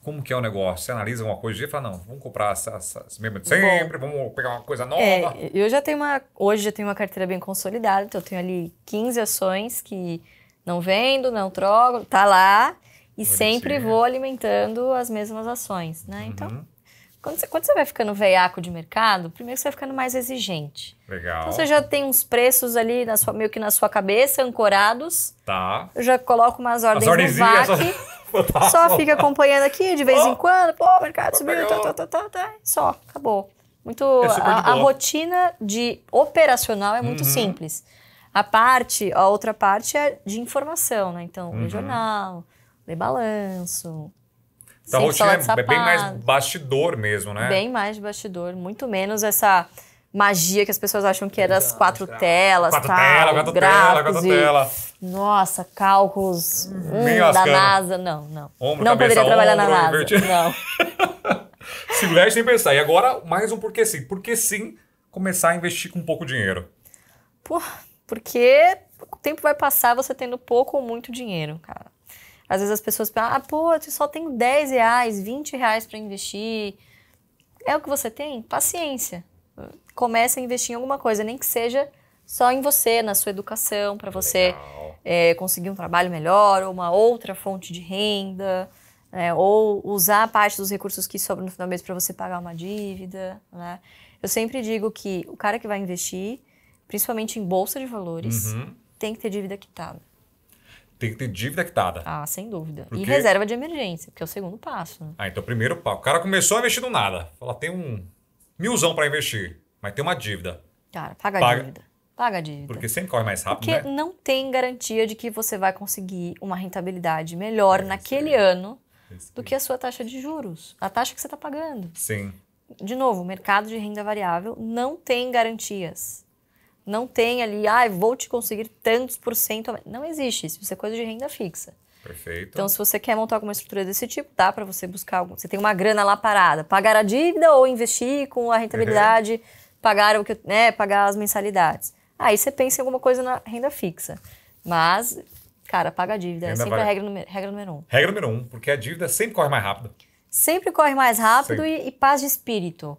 Como que é o negócio? Você analisa alguma coisa e fala, não, vamos comprar essas mesmas de sempre, vamos pegar uma coisa nova. Eu já tenho hoje já tenho uma carteira bem consolidada, então eu tenho ali 15 ações que não vendo, não troco, tá lá e sempre vou alimentando as mesmas ações, né? Então, quando você vai ficando veiaco de mercado, primeiro você vai ficando mais exigente. Legal. Então você já tem uns preços ali meio que na sua cabeça, ancorados. Tá. Eu já coloco umas ordens no VAC. Só fica acompanhando aqui de vez em quando. Pô, o mercado subiu, só, acabou. A rotina operacional é muito simples. A outra parte é de informação, né? Então, ler jornal, ler balanço. Então a rotina é bem mais bastidor mesmo, né? Bem mais de bastidor, muito menos essa magia que as pessoas acham que é das 4 telas, quatro telas. Nossa, cálculos da NASA. Não. Não poderia trabalhar na NASA. Não. Se mexe sem pensar. E agora, mais um porquê sim. Porque sim, começar a investir com pouco dinheiro. Porque o tempo vai passar você tendo pouco ou muito dinheiro, cara. Às vezes as pessoas pensam, eu só tenho R$10, R$20 para investir. É o que você tem? Paciência. Comece a investir em alguma coisa, nem que seja só em você, na sua educação, para você conseguir um trabalho melhor ou uma outra fonte de renda. né? Ou usar parte dos recursos que sobram no final do mês para você pagar uma dívida, né? Eu sempre digo que o cara que vai investir, principalmente em bolsa de valores, tem que ter dívida quitada. Tem que ter dívida quitada. Ah, sem dúvida. Porque... E reserva de emergência, que é o segundo passo. Né? Então primeiro, o cara começou a investir do nada. Fala, tem um 1.000 para investir, mas tem uma dívida. Cara, paga a dívida. Paga a dívida. Porque sempre corre mais rápido, Porque né? não tem garantia de que você vai conseguir uma rentabilidade melhor naquele ano do que a sua taxa de juros. A taxa que você está pagando. Sim. De novo, o mercado de renda variável não tem garantias. Não tem ali, vou te conseguir tantos %. Não existe isso. Isso é coisa de renda fixa. Perfeito. Então, se você quer montar alguma estrutura desse tipo, dá para você buscar algum. Você tem uma grana lá parada. Pagar a dívida ou investir com a rentabilidade, pagar as mensalidades. Aí você pensa em alguma coisa na renda fixa. Mas, cara, paga a dívida. É sempre a regra número 1. Regra número 1, porque a dívida sempre corre mais rápido. Sempre corre mais rápido e paz de espírito.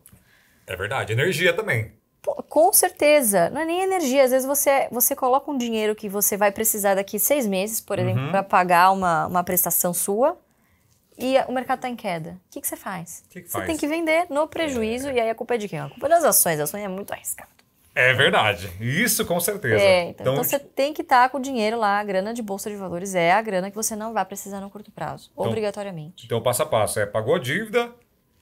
É verdade. Energia também. Pô, com certeza. Não é nem energia. Às vezes você coloca um dinheiro que você vai precisar daqui 6 meses, por exemplo, para pagar uma prestação sua e o mercado está em queda. O que você faz? Você tem que vender no prejuízo e aí a culpa é de quem? A culpa é das ações. A ação é muito arriscada. É verdade. Isso com certeza. Então você tem que estar com o dinheiro lá. A grana de bolsa de valores é a grana que você não vai precisar no curto prazo. Obrigatoriamente. Então, passo a passo. Pagou a dívida,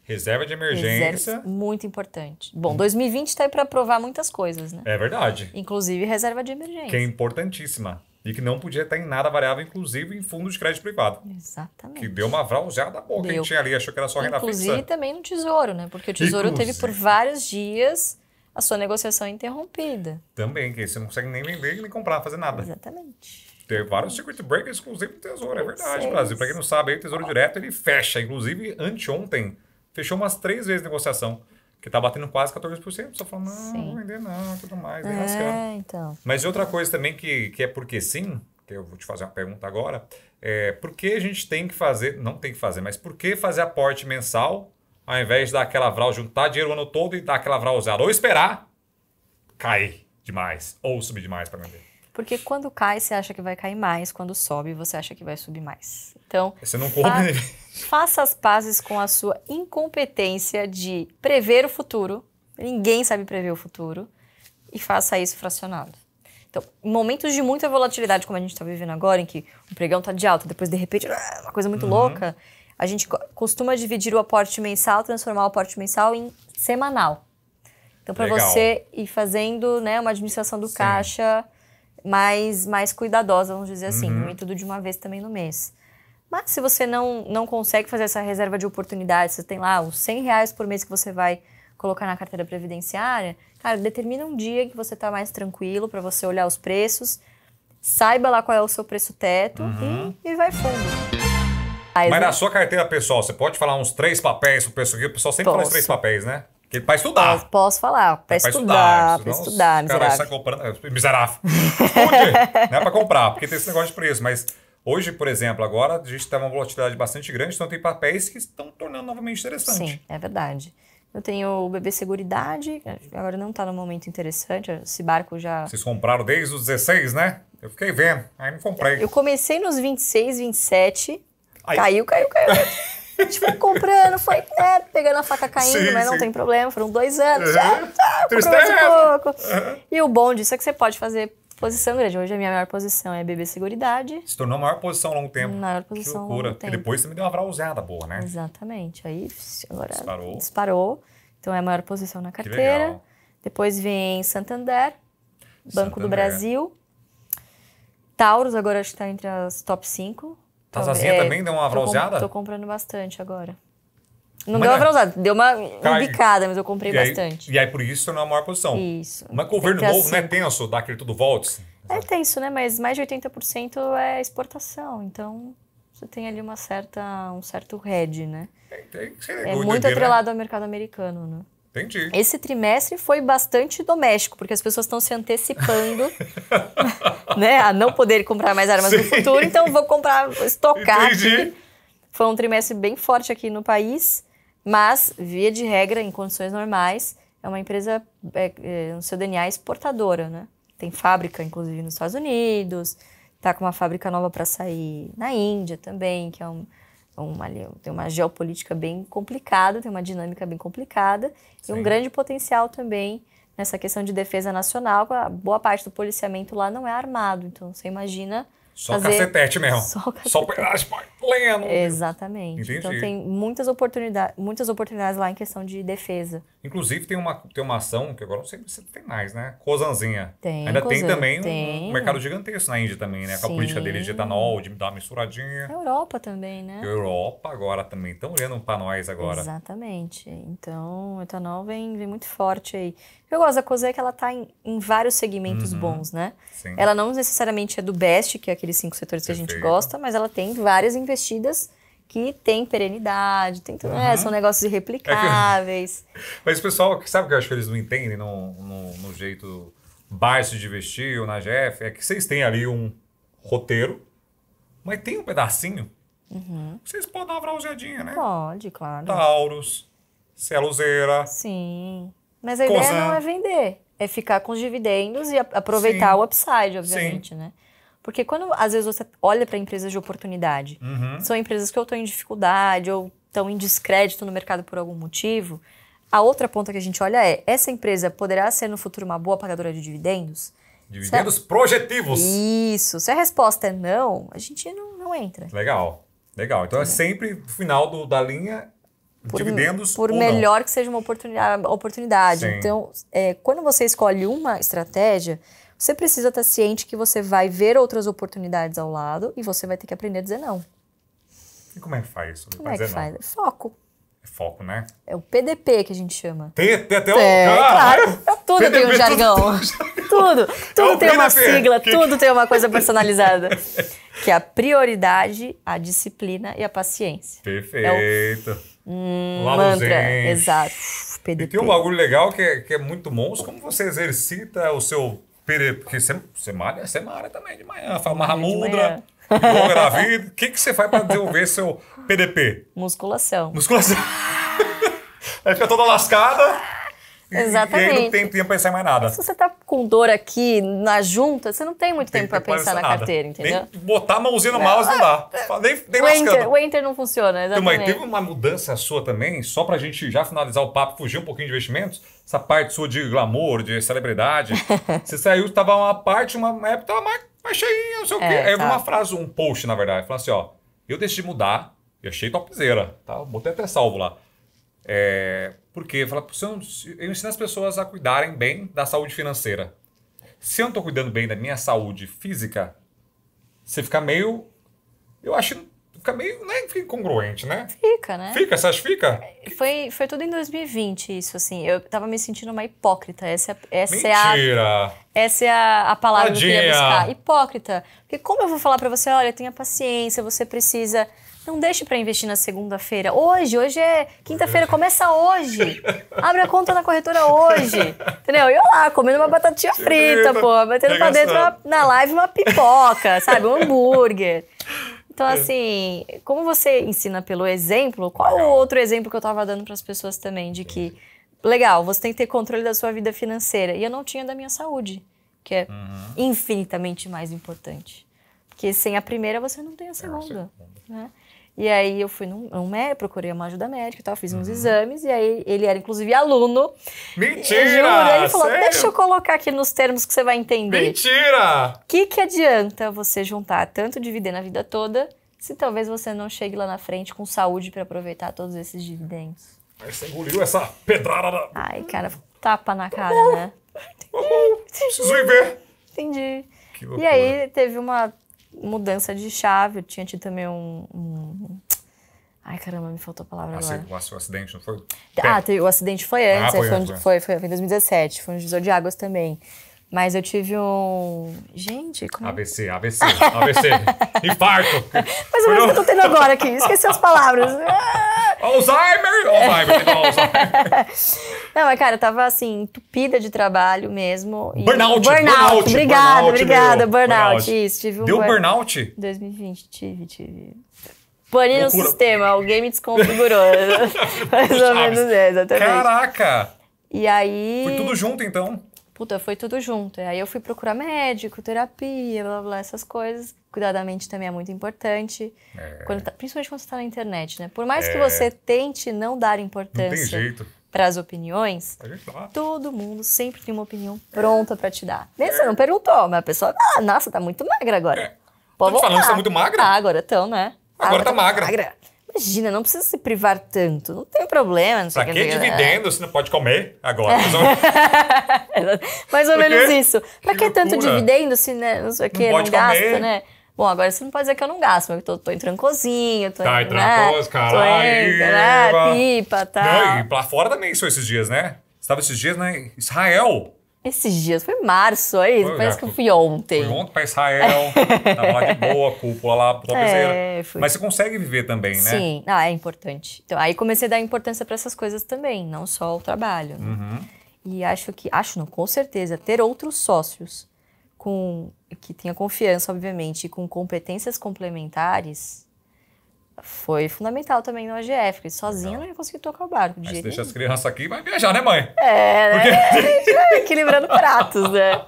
reserva de emergência. Reserva, muito importante. Bom, 2020 está aí para provar muitas coisas, né? É verdade. Inclusive reserva de emergência. Que é importantíssima. E que não podia estar em nada variável, inclusive em fundos de crédito privado. Exatamente. Que deu uma vralzada boa que a gente tinha ali. Achou que era só renda fixa. Inclusive também no Tesouro, né? Porque o Tesouro teve por vários dias a sua negociação interrompida. Também, que aí você não consegue nem vender nem comprar, fazer nada. Exatamente. Teve vários circuit breakers, inclusive no Tesouro. É verdade, Brasil. Para quem não sabe, aí o Tesouro Direto, ele fecha. Inclusive, anteontem, fechou umas 3 vezes a negociação. Que tá batendo quase 14%. Só falando, não vou vender não, tudo mais. Vem rascando. Então. Mas outra coisa também que é porque sim, que eu vou te fazer uma pergunta agora, por que a gente tem que fazer, não tem que fazer, mas por que fazer aporte mensal ao invés de dar aquela vral, juntar dinheiro o ano todo e dar aquela vral usada? Ou esperar cair demais, ou subir demais para vender. Porque quando cai, você acha que vai cair mais. Quando sobe, você acha que vai subir mais. Então, você não compra. Faça as pazes com a sua incompetência de prever o futuro. Ninguém sabe prever o futuro. E faça isso fracionado. Então, em momentos de muita volatilidade, como a gente está vivendo agora, em que o pregão está de alta, depois, de repente, uma coisa muito louca, a gente costuma dividir o aporte mensal, transformar o aporte mensal em semanal. Então, para você ir fazendo, né, uma administração do caixa mais cuidadosa, vamos dizer assim, não é tudo de uma vez também no mês. Mas se você não consegue fazer essa reserva de oportunidade, você tem lá os R$100 por mês que você vai colocar na carteira previdenciária, cara, determina um dia que você está mais tranquilo para você olhar os preços, saiba lá qual é o seu preço teto e vai fundo. Mas na sua carteira pessoal, você pode falar uns 3 papéis pro pessoal aqui? O pessoal sempre fala os 3 papéis, né? Para estudar. Posso falar. Para estudar, miserável. Sai comprando, miserável. Estude, não é para comprar, porque tem esse negócio de preço. Mas hoje, por exemplo, agora a gente tem uma volatilidade bastante grande, então tem papéis que estão tornando novamente interessante. Sim, é verdade. Eu tenho o BB Seguridade, agora não está no momento interessante, esse barco já... Vocês compraram desde os 16, né? Eu fiquei vendo, aí não comprei. Eu comecei nos 26, 27, caiu. A gente foi comprando, foi pegando a faca caindo, mas não tem problema, foram 2 anos, comprou mais um pouco. E o bom disso é que você pode fazer posição grande. Hoje a minha maior posição é BB Seguridade. Se tornou a maior posição há longo tempo. Maior posição que loucura. longo tempo. E depois também deu uma vralzada boa, né? Exatamente. Aí agora disparou. Então é a maior posição na carteira. Depois vem Santander, Banco do Brasil. Taurus agora acho que está entre as top 5. Tazazinha também deu uma vralzada? Tô comprando bastante agora. Não deu uma vralzada, deu uma bicada, mas eu comprei bastante. E aí por isso tornou a maior posição. Isso. Mas governo novo não é tenso, dá aquele tudo volts? É tenso, né? Mas mais de 80% é exportação. Então você tem ali um certo hedge, né? É muito atrelado ao mercado americano, né? Entendi. Esse trimestre foi bastante doméstico, porque as pessoas estão se antecipando né, a não poder comprar mais armas no futuro, então vou estocar aqui. Foi um trimestre bem forte aqui no país, mas, via de regra, em condições normais, é uma empresa, no seu DNA, exportadora, né? Tem fábrica, inclusive, nos Estados Unidos, está com uma fábrica nova para sair na Índia também, que é tem uma geopolítica bem complicada, tem uma dinâmica bem complicada e um grande potencial também nessa questão de defesa nacional. A boa parte do policiamento lá não é armado, então você imagina... Só cacetete mesmo. Só pleno. Exatamente. Entendi. Então tem muitas oportunidades lá em questão de defesa. Inclusive tem uma ação, que agora não sei se tem mais, né? Cosanzinha. Tem. Ainda tem também um mercado gigantesco na Índia também, né? Com a política deles de etanol, de dar uma misturadinha. A Europa também, né? Europa agora também. Estão olhando para nós agora. Exatamente. Então o etanol vem muito forte aí. Eu gosto da Cosan é que ela está em vários segmentos bons, né? Sim. Ela não necessariamente é do BEST, que é aqueles 5 setores que a gente gosta, mas ela tem várias investidas que tem perenidade, tem tudo, são negócios irreplicáveis. Mas o pessoal, sabe o que eu acho que eles não entendem no jeito baixo de investir ou na GF? É que vocês têm ali um roteiro, mas tem um pedacinho. Vocês podem dar uma browseadinha, né? Pode, claro. Taurus, Celuzeira. Sim. Mas a ideia não é vender, é ficar com os dividendos e aproveitar o upside, obviamente, né? Porque quando, às vezes, você olha para empresas de oportunidade, são empresas que ou estão em dificuldade ou estão em descrédito no mercado por algum motivo, a outra ponta que a gente olha é, essa empresa poderá ser no futuro uma boa pagadora de dividendos? Dividendos projetivos. Isso. Se a resposta é não, a gente não entra. Legal. Então é sempre no final da linha... dividendos por ou melhor não. Que seja uma oportunidade. Sim. Então, quando você escolhe uma estratégia, você precisa estar ciente que você vai ver outras oportunidades ao lado e você vai ter que aprender a dizer não. E como é que faz isso? Como é que faz? É foco. É foco, né? É o PDP que a gente chama. Tem até o... Claro, tudo PDP, tem um jargão. Tudo tem uma sigla, tudo tem uma coisa personalizada. Que é a prioridade, a disciplina e a paciência. Perfeito. Mantra, exato. PDP. E tem um bagulho legal que é muito monstro, como você exercita o seu PDP, porque você malha também de manhã, faz uma ramudra, yoga da vida. O que você faz para desenvolver seu PDP? Musculação. Aí fica toda lascada. Exatamente. E aí não tem tempo para pensar em mais nada. Se você tá com dor aqui na junta, você não tem muito tempo para pensar na carteira, entendeu? Nem botar a mãozinha no mouse não dá. Nem lascando. O Enter não funciona, exatamente. Teve uma mudança sua também, só pra gente já finalizar o papo, fugir um pouquinho de investimentos, essa parte sua de glamour, de celebridade. Você saiu, tava uma época tava mais cheinha, não sei o quê. Aí eu vi uma frase, um post, na verdade, falando assim, ó, eu decidi mudar, e achei topzera, tá? Botei até salvo lá. Porque eu ensino as pessoas a cuidarem bem da saúde financeira. Se eu não estou cuidando bem da minha saúde física, você fica meio... Eu acho... Fica meio... Não é incongruente, né? Fica, né? Você acha que fica? Foi tudo em 2020 isso, assim. Eu tava me sentindo uma hipócrita. Mentira! Essa é a palavra que eu queria buscar. Hipócrita. Porque como eu vou falar pra você, olha, tenha paciência, você precisa... Não deixe pra investir na segunda-feira. Hoje é quinta-feira, começa hoje. Abre a conta na corretora hoje. Entendeu? Eu lá, comendo uma batatinha frita, pô. Batendo pra dentro na live uma pipoca, sabe? Um hambúrguer. Então, assim, como você ensina pelo exemplo, qual o outro exemplo que eu tava dando pras pessoas também? De que, legal, você tem que ter controle da sua vida financeira. E eu não tinha da minha saúde, que é infinitamente mais importante. Porque sem a primeira, você não tem a segunda, né? E aí eu fui num médico, procurei uma ajuda médica e tal, fiz uns exames, e aí ele era inclusive aluno. Mentira! Juro, ele falou, sério? deixa eu colocar aqui nos termos que você vai entender. Mentira! O que adianta você juntar tanto dividendo a vida toda, se talvez você não chegue lá na frente com saúde para aproveitar todos esses dividendos? Aí você engoliu essa pedrada. Ai, cara, tapa na cara, né? Preciso ir ver. Entendi. Que loucura. E aí teve uma mudança de chave, eu tinha tido também Ai, caramba, me faltou a palavra agora. O acidente, não foi? O acidente foi antes, foi em 2017, foi um divisor de águas também. Mas eu tive um... Gente, como... AVC. Infarto. Mas o mesmo que eu tô tendo agora aqui, esqueci as palavras. Alzheimer. Não, mas cara, eu tava assim, entupida de trabalho mesmo. Burnout. Obrigada. Burnout, isso. Tive um Deu burnout? Em 2020, tive. Pane no sistema, alguém me desconfigurou. Mais ou menos, exatamente. Caraca! E aí... Foi tudo junto, então? puta, foi tudo junto. E aí eu fui procurar médico, terapia, blá, blá, essas coisas. Cuidar da mente também é muito importante. Principalmente quando você tá na internet, né? Por mais que você tente não dar importância para as opiniões, todo mundo sempre tem uma opinião pronta para te dar. Você não perguntou, mas a pessoa, nossa, tá muito magra agora. Tô falando que você tá muito magra? Agora estão, né? Agora tá magra. Imagina, não precisa se privar tanto, não tem problema. Não sei pra que dividendo se não pode comer agora? Mais ou menos isso. Pra que tanto dividendo se não sei o que, não gasta, né? Bom, agora você não pode dizer que eu não gasto, mas eu tô em trancozinho, tô em trancoso, caralho, pipa, tal. Não, e lá fora também são esses dias, né? Você tava esses dias, né? Israel. Esses dias, foi março, aí, parece que eu fui ontem. Fui ontem pra Israel, tava lá de boa, cúpula lá, topzera. Mas você consegue viver também, né? Sim, é importante. Então, aí comecei a dar importância pra essas coisas também, não só o trabalho. Né? E com certeza, ter outros sócios que tenha confiança, obviamente, e com competências complementares foi fundamental também no AGF, porque sozinha eu não ia conseguir tocar o barco. Mas você deixa as crianças aqui e vai viajar, né, mãe? Equilibrando pratos, né?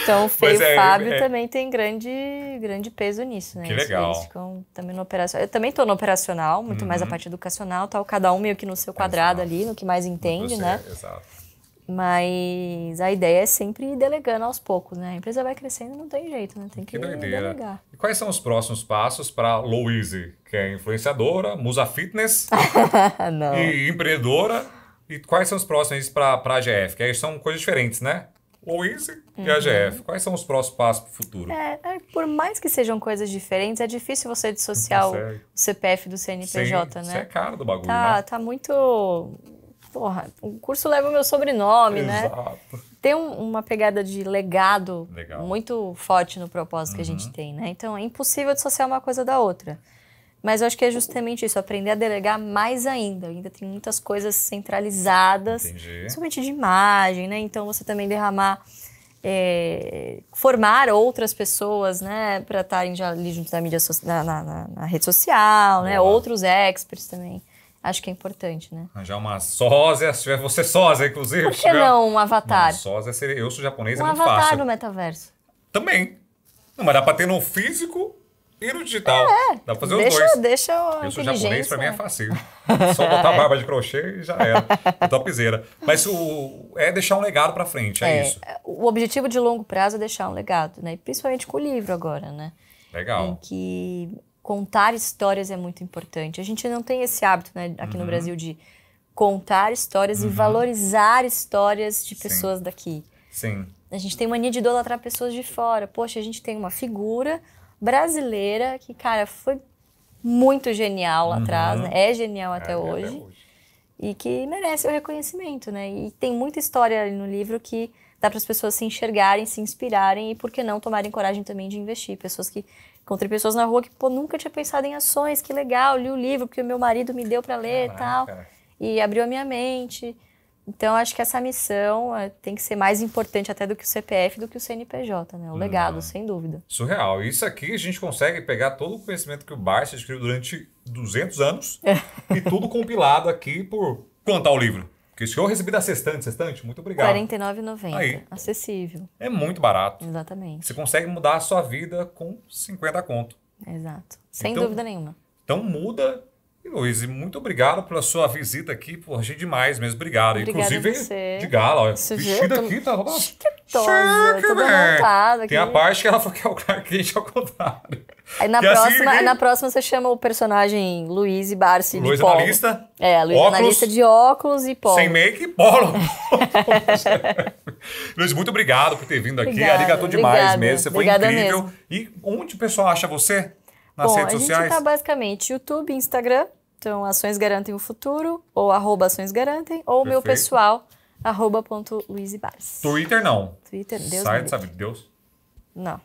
Então, o Fê e o Fábio também tem grande peso nisso, né? Que legal. Eles ficam também no operacional. Eu também tô no operacional, muito mais a parte educacional, tal, cada um meio que no seu quadrado ali, no que mais entende, né? Exato. Mas a ideia é sempre ir delegando aos poucos, né? A empresa vai crescendo, não tem jeito, né? Tem que delegar. E quais são os próximos passos para Louise, que é influenciadora, musa fitness e empreendedora? E quais são os próximos para a AGF? Que aí são coisas diferentes, né? Louise e AGF. Quais são os próximos passos para o futuro? Por mais que sejam coisas diferentes, é difícil você dissociar o CPF do CNPJ, né? Isso é caro do bagulho, né? Tá muito... Porra, o curso leva o meu sobrenome, né? Tem uma pegada de legado muito forte no propósito que a gente tem, né? Então, é impossível dissociar uma coisa da outra. Mas eu acho que é justamente isso, aprender a delegar mais ainda. Ainda tem muitas coisas centralizadas, principalmente de imagem, né? Então, você também formar outras pessoas, né? Para estarem já ali junto da mídia na rede social, né? Outros experts também. Acho que é importante, né? Já uma sósia, se tiver você sósia, inclusive. Por que não um avatar? Sósia seria... Eu sou japonês, é muito fácil. Um avatar fácil. no metaverso. Também. Não, mas dá pra ter no físico e no digital. Dá pra fazer os dois. Eu sou japonês, pra mim é fácil. Só botar barba de crochê e já era. Topzera. Mas é deixar um legado pra frente, é isso. O objetivo de longo prazo é deixar um legado, né? E principalmente com o livro agora, né? Legal. Em que... Contar histórias é muito importante. A gente não tem esse hábito, né, aqui no Brasil de contar histórias e valorizar histórias de pessoas daqui. Sim. A gente tem mania de idolatrar pessoas de fora. Poxa, a gente tem uma figura brasileira que, cara, foi muito genial lá atrás, né? É genial até hoje. E que merece o reconhecimento, né? E tem muita história ali no livro que dá para as pessoas se enxergarem, se inspirarem e, por que não, tomarem coragem também de investir. Encontrei pessoas na rua que, nunca tinha pensado em ações, que legal, li o livro porque o meu marido me deu para ler e tal. E abriu a minha mente. Então, acho que essa missão tem que ser mais importante até do que o CPF, do que o CNPJ, né? O legado, sem dúvida. Surreal. Isso aqui a gente consegue pegar todo o conhecimento que o Barsi adquiriu durante 200 anos e tudo compilado aqui por quanto ao livro. Porque o senhor recebi da Sextante, muito obrigado. R$ 49,90. Acessível. É muito barato. Exatamente. Você consegue mudar a sua vida com 50 conto. Exato. Sem dúvida nenhuma. Então muda. E, Louise, muito obrado pela sua visita aqui. Pô, achei demais mesmo. Obrigado. Obrigada. Inclusive de gala. Olha, vestida aqui, tá toda montada aqui. Tem a parte que ela falou que é o Clark Kent ao contrário. Aí na próxima você chama o personagem Louise Barsi de polo. Luiz analista. Luiz analista de óculos e polo. Sem make e polo. Luiz, muito obrigado por ter vindo aqui. Arigatou demais mesmo. Você foi incrível. Mesmo. E onde o pessoal acha você? Nas redes sociais? A gente tá basicamente YouTube, Instagram. Então, Ações Garantem o Futuro. Ou @Ações Garantem. Ou o meu pessoal, @luizebarsi. Twitter não. Twitter, Deus. Site, sabe de Deus? Não.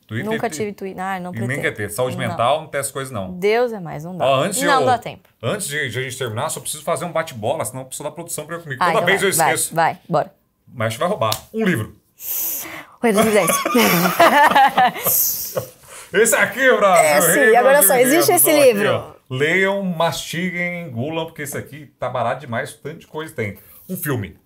Twitter, nunca tive Twitter. Não pretendo. Nem quer ter. Saúde mental, não tem essas coisas, não. Deus é mais, não dá. Não dá tempo. Antes de a gente terminar, só preciso fazer um bate-bola, senão eu preciso da produção pra comigo. Toda vez eu esqueço. Vai, bora. Mas a gente vai roubar. Um livro. Oi, presidente. Esse aqui, Brasil. Sim, agora só, existe esse livro. Aqui, leiam, mastiguem, engulam, porque esse aqui tá barato demais, tanto de coisa tem. Um filme.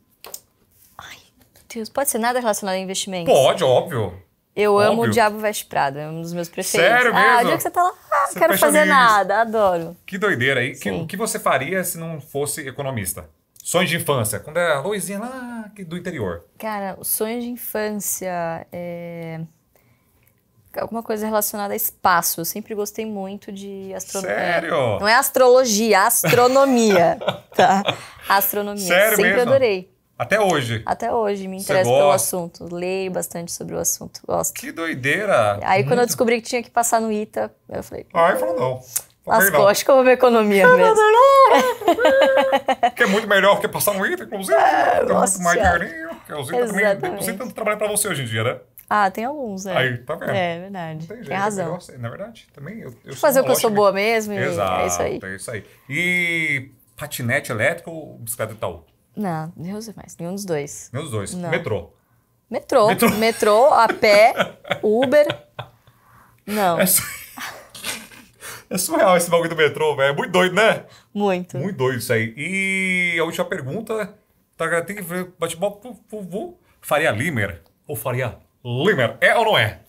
Ai, meu Deus, pode ser nada relacionado a investimentos? Pode, óbvio. Eu amo Óbvio. O Diabo Veste Prada, é um dos meus preferidos. Sério mesmo? Ah, o dia que você tá lá, não Você quero fecha fazer livros. nada, adoro. Que doideira aí. Sim. O que você faria se não fosse economista? Sonhos de infância, quando é a Luizinha lá do interior. Cara, o sonho de infância é alguma coisa relacionada a espaço. Eu sempre gostei muito de astronomia. Sério? Não é astrologia, astronomia, tá? Astronomia. Sério Sempre mesmo? adorei. Até hoje. Até hoje me Você interesso pelo gosta? assunto. Leio bastante sobre o assunto. Gosto. Que doideira. Aí quando eu Muito. descobri que tinha que passar no ITA, eu falei, Aí falou não. lascou, acho que eu vou ver economia mesmo. Que é muito melhor que passar no ITA, inclusive. É muito nossa mais senhora. dinheirinho. Porque os ITA também Exatamente. depositam tanto trabalho pra você hoje em dia, né? Ah, tem alguns, né? Aí, tá vendo? É verdade. Não tem jeito. Tem razão. É melhor ser. Na verdade, também eu Vou fazer o que eu sou boa mesmo e Exato, é isso aí. é isso aí. E patinete elétrico ou bicicleta de Itaú? Não, Deus é mais. Nenhum dos dois. Meus dois. Não. Metrô. Metrô. Metrô. Metrô, a pé, Uber. Não, É surreal esse bagulho do metrô, velho. É muito doido, né? muito. Muito doido isso aí. E a última pergunta, tá, tem que ver, bate-bola, Faria Limer ou Faria Limer? É ou não é?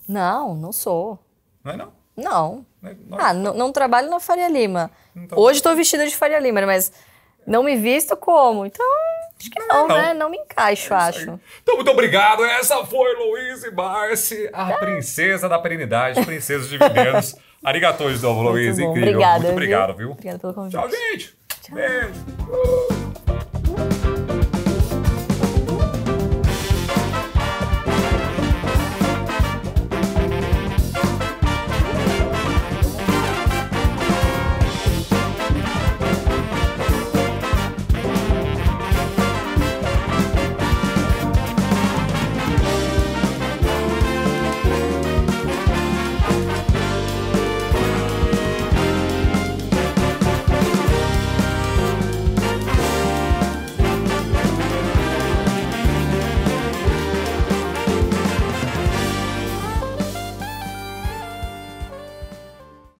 Não, não sou. Não é não? Não. Não é? Ah, não trabalho na Faria Lima. Então- Hoje estou vestida de Faria Lima, mas não me visto como. Então, acho que não, não. né? Não me encaixo, acho. Então, muito obrigado. Essa foi Luiz Marci, a princesa da perenidade, princesa de dividendos. Arigatou de novo, Luiz. Muito bom. Incrível. Obrigada, Muito obrigado, viu? Obrigada pelo convite. Tchau, gente. Beijo.